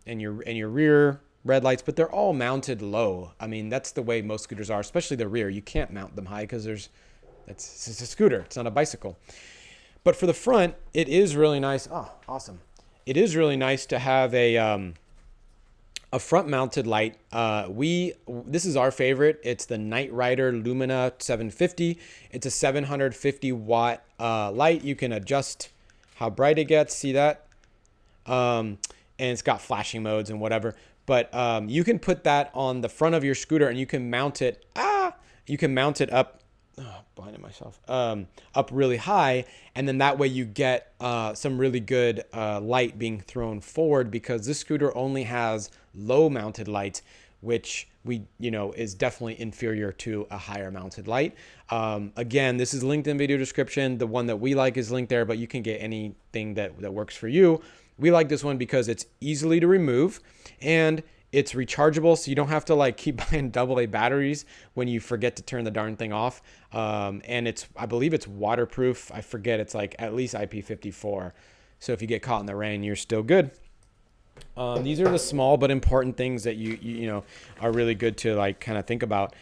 rear red lights, but they're all mounted low. I mean, that's the way most scooters are, especially the rear. You can't mount them high because it's a scooter. It's not a bicycle. But for the front, it is really nice. Oh, awesome. It is really nice to have a front mounted light. This is our favorite. It's the Knight Rider Lumina 750. It's a 750 watt light. You can adjust how bright it gets. See that? And it's got flashing modes and whatever. But you can put that on the front of your scooter and you can mount it. You can mount it up. Blinded myself. Up really high, and then that way you get some really good light being thrown forward because this scooter only has low mounted lights, which is definitely inferior to a higher mounted light. Again, this is linked in video description. The one that we like is linked there, but you can get anything that works for you. We like this one because it's easily to remove and it's rechargeable, so you don't have to like keep buying AA batteries when you forget to turn the darn thing off. And I believe it's waterproof. I forget, it's like at least IP54. So if you get caught in the rain, you're still good. These are the small but important things that you are really good to like kind of think about.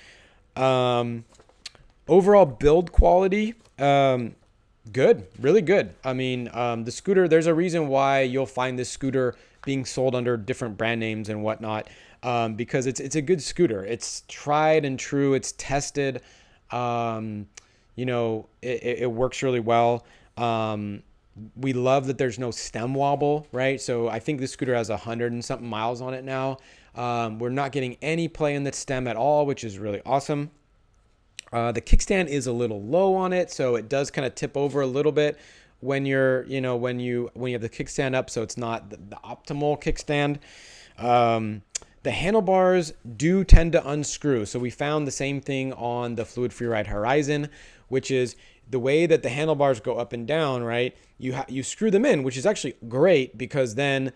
Overall build quality, good, really good. I mean, the scooter, there's a reason why you'll find this scooter being sold under different brand names and whatnot, because it's a good scooter. It's tried and true. It's tested. It works really well. We love that there's no stem wobble, right? So I think this scooter has 100 and something miles on it now. We're not getting any play in the stem at all, which is really awesome. The kickstand is a little low on it, so it does kind of tip over a little bit when you're, when you have the kickstand up, so it's not the optimal kickstand. the handlebars do tend to unscrew. So we found the same thing on the Fluid Freeride Horizon, which is the way that the handlebars go up and down, right? You screw them in, which is actually great because then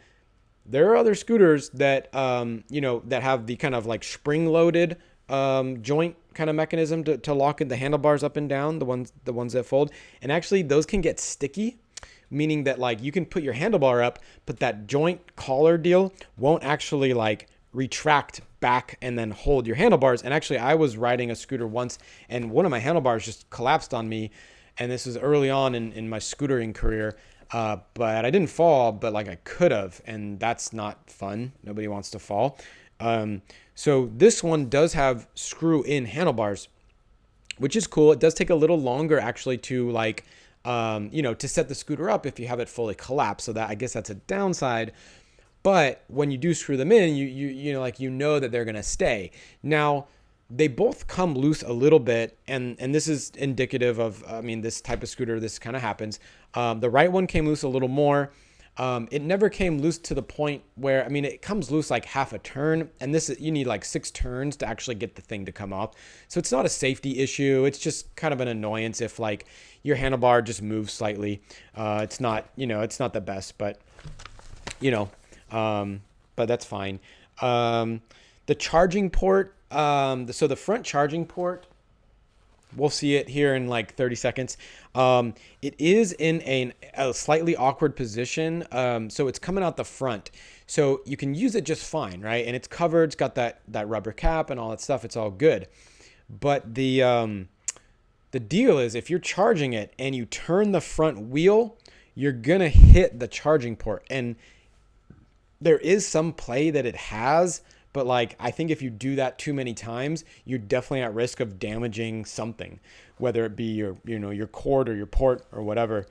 there are other scooters that, that have the kind of like spring-loaded joint kind of mechanism to lock in the handlebars up and down, the ones that fold. And actually, those can get sticky, meaning that like you can put your handlebar up, but that joint collar deal won't actually like retract back and then hold your handlebars. And actually, I was riding a scooter once, and one of my handlebars just collapsed on me. And this was early on in my scootering career. But I didn't fall, but like I could have, and that's not fun. Nobody wants to fall. So this one does have screw-in handlebars, which is cool. It does take a little longer actually to like, to set the scooter up if you have it fully collapsed. So that I guess that's a downside. But when you do screw them in, you know that they're gonna stay. Now, they both come loose a little bit, and this is indicative of, this type of scooter, this kind of happens. The right one came loose a little more. It never came loose to the point where, it comes loose like half a turn, and you need like 6 turns to actually get the thing to come off. So it's not a safety issue. It's just kind of an annoyance if like your handlebar just moves slightly. It's not the best, but that's fine. The charging port, so the front charging port, we'll see it here in like 30 seconds. It is in a slightly awkward position. So it's coming out the front. So you can use it just fine, right? And it's covered. It's got that rubber cap and all that stuff. It's all good. But the deal is if you're charging it and you turn the front wheel, you're going to hit the charging port. And there is some play that it has, but like, I think if you do that too many times, you're definitely at risk of damaging something, whether it be your cord or your port or whatever.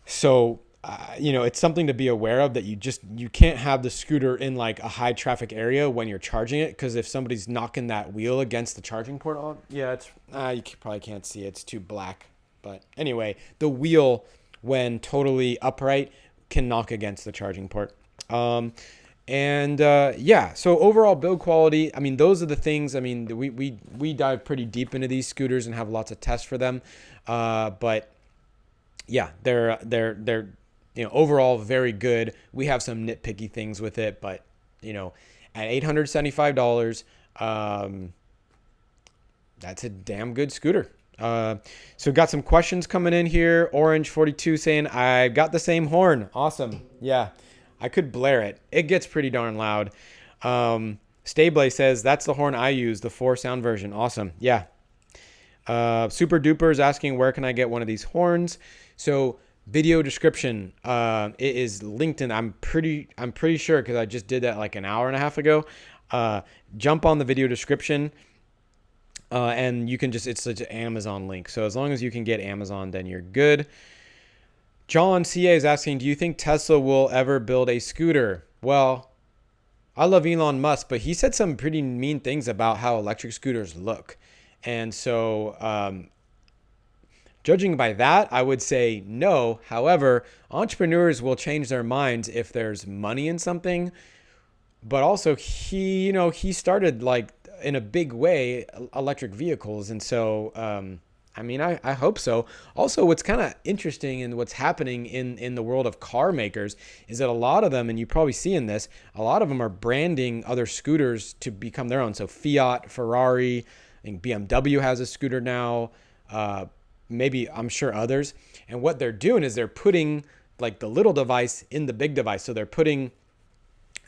So, it's something to be aware of, that you can't have the scooter in like a high traffic area when you're charging it. Cause if somebody's knocking that wheel against the charging port, you probably can't see it. It's too black. But anyway, the wheel, when totally upright, can knock against the charging port. So overall build quality, those are the things. We dive pretty deep into these scooters and have lots of tests for them. But yeah, they're overall very good. We have some nitpicky things with it, but at $875, that's a damn good scooter. So got some questions coming in here. Orange 42 saying, I got the same horn. Awesome. Yeah. I could blare it. It gets pretty darn loud. Stable says, that's the horn I use, the 4-sound version. Awesome. Yeah. Super Duper is asking, where can I get one of these horns? So video description, it is linked in. I'm pretty sure, because I just did that like an hour and a half ago. Jump on the video description, and you can it's such an Amazon link. So as long as you can get Amazon, then you're good. John CA is asking, do you think Tesla will ever build a scooter? Well, I love Elon Musk, but he said some pretty mean things about how electric scooters look. And so, judging by that, I would say no. However, entrepreneurs will change their minds if there's money in something. But also, he started like in a big way electric vehicles. And so, I hope so. Also, what's kind of interesting and what's happening in the world of car makers is that a lot of them, and you probably see in this, a lot of them are branding other scooters to become their own. So Fiat, Ferrari, I think BMW has a scooter now, maybe I'm sure others. And what they're doing is they're putting like the little device in the big device. So they're putting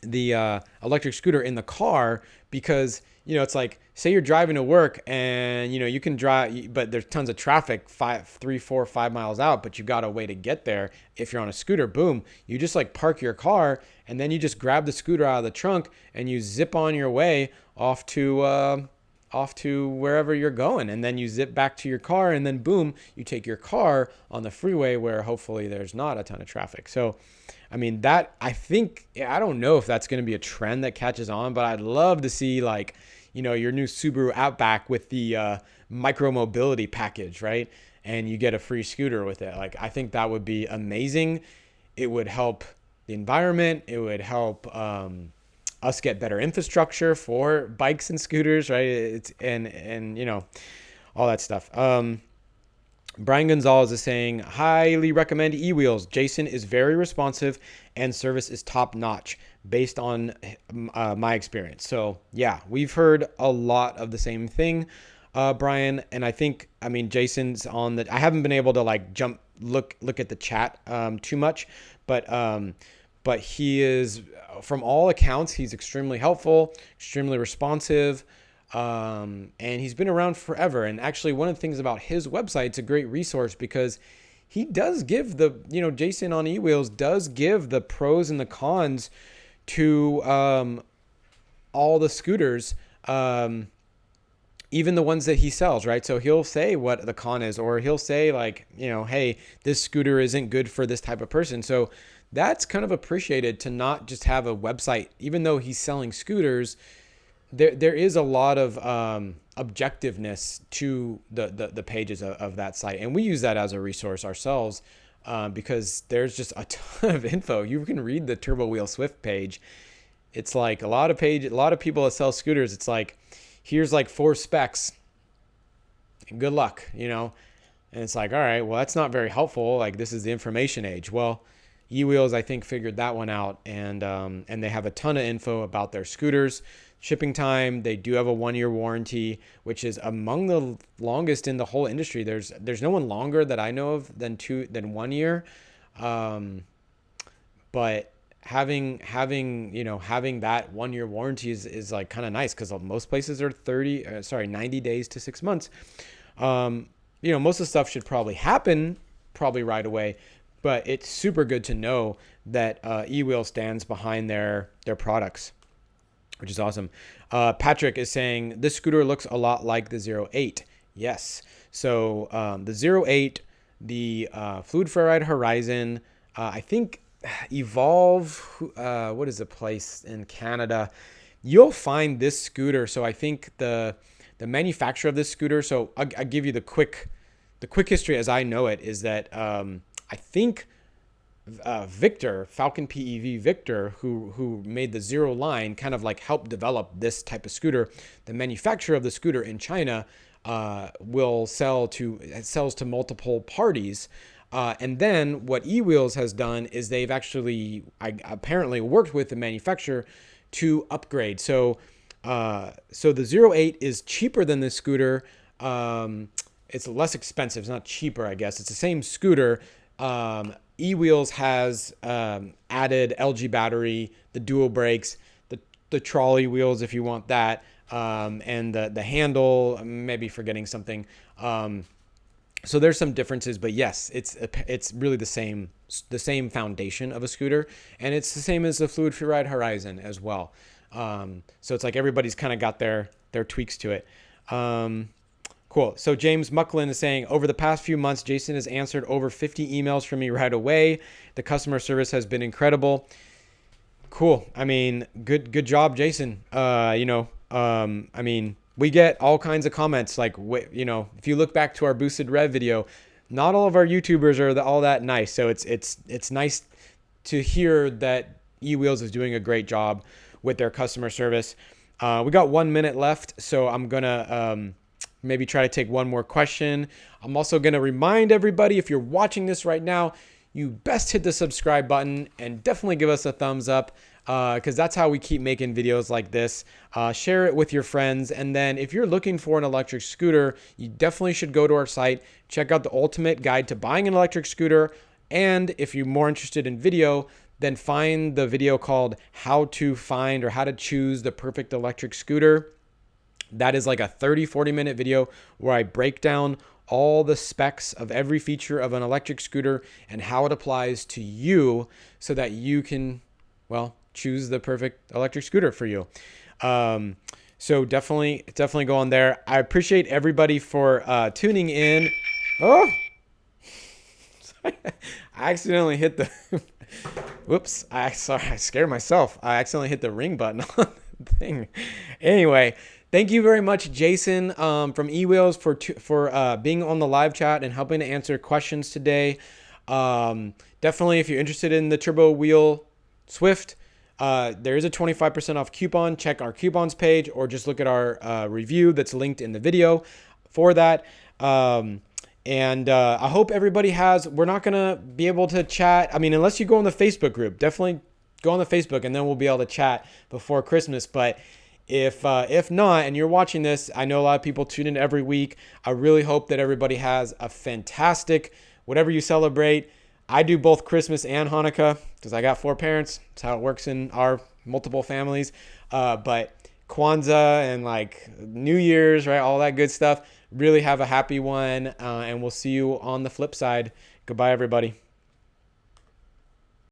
the electric scooter in the car because, it's like, say you're driving to work and, you can drive, but there's tons of traffic 3, 4, 5 miles out, but you got a way to get there. If you're on a scooter, boom, you just like park your car and then you just grab the scooter out of the trunk and you zip on your way off to wherever you're going. And then you zip back to your car and then boom, you take your car on the freeway where hopefully there's not a ton of traffic. So, I don't know if that's going to be a trend that catches on, but I'd love to see like, your new Subaru Outback with the micro mobility package, right? And you get a free scooter with it. Like, I think that would be amazing. It would help the environment. It would help, us get better infrastructure for bikes and scooters, right? It's and you know, all that stuff. Brian Gonzalez is saying, highly recommend eWheels. Jason is very responsive and service is top notch based on my experience. So yeah, we've heard a lot of the same thing, Brian. And I think, I mean, Jason's on the, I haven't been able to like look at the chat too much, but he is, from all accounts, he's extremely helpful, extremely responsive. And he's been around forever. And actually, one of the things about his website, it's a great resource because he does give the, you know, Jason on eWheels does give the pros and the cons to all the scooters, even the ones that he sells, right? So he'll say what the con is, or he'll say like, you know, hey, this scooter isn't good for this type of person. So that's kind of appreciated, to not just have a website, even though he's selling scooters. There is a lot of objectiveness to the pages of that site. And we use that as a resource ourselves because there's just a ton of info. You can read the TurboWheel Swift page. It's like a lot of people that sell scooters. It's like, here's like 4 specs. Good luck, you know? And it's like, all right, well, that's not very helpful. Like, this is the information age. Well, eWheels, I think, figured that one out. And they have a ton of info about their scooters. Shipping time, they do have a 1-year warranty, which is among the longest in the whole industry. There's no one longer that I know of than 1 year. But having that 1-year warranty is like kind of nice, because most places are 90 days to 6 months. You know, most of the stuff should probably happen right away, but it's super good to know that eWheel stands behind their products, which is awesome. Patrick is saying, this scooter looks a lot like the 08. Yes. So the 08, the Fluid Freeride Horizon, I think Evolve, what is the place in Canada? You'll find this scooter. So I think the manufacturer of this scooter, so I'll give you the quick history as I know it, is that I think Victor, Falcon PEV Victor, who made the Zero line, kind of like helped develop this type of scooter. The manufacturer of the scooter in China sells to multiple parties. And then what eWheels has done is they've actually apparently worked with the manufacturer to upgrade. So the 08 is cheaper than this scooter. It's less expensive. It's not cheaper, I guess. It's the same scooter. eWheels has added LG battery, the dual brakes, the trolley wheels if you want that, and the handle. Maybe forgetting something. So there's some differences, but yes, it's really the same foundation of a scooter, and it's the same as the Fluid Freeride Horizon as well. So it's like everybody's kind of got their tweaks to it. Cool. So James Mucklin is saying, over the past few months, Jason has answered over 50 emails from me right away. The customer service has been incredible. Cool. I mean, good job, Jason. I mean, we get all kinds of comments. Like, you know, if you look back to our Boosted Rev video, not all of our YouTubers are all that nice. So it's nice to hear that eWheels is doing a great job with their customer service. We got 1 minute left, so I'm gonna maybe try to take one more question. I'm also going to remind everybody, if you're watching this right now, you best hit the subscribe button and definitely give us a thumbs up, because that's how we keep making videos like this. Share it with your friends. And then if you're looking for an electric scooter, you definitely should go to our site, check out the ultimate guide to buying an electric scooter. And if you're more interested in video, then find the video called how to choose the perfect electric scooter. That is like a 30-40 minute video where I break down all the specs of every feature of an electric scooter and how it applies to you, so that you can, well, choose the perfect electric scooter for you. So definitely go on there. I appreciate everybody for tuning in. Oh, I accidentally hit the whoops. I scared myself. I accidentally hit the ring button on the thing. Anyway, thank you very much, Jason, from eWheels for being on the live chat and helping to answer questions today. Definitely, if you're interested in the TurboWheel Swift, there is a 25% off coupon. Check our coupons page or just look at our review that's linked in the video for that. I hope everybody we're not going to be able to chat. I mean, unless you go on the Facebook group, definitely go on the Facebook and then we'll be able to chat before Christmas. But if not, and you're watching this, I know a lot of people tune in every week. I really hope that everybody has a fantastic, whatever you celebrate. I do both Christmas and Hanukkah because I got 4 parents. That's how it works in our multiple families. But Kwanzaa and like New Year's, right? All that good stuff. Really have a happy one. And we'll see you on the flip side. Goodbye, everybody.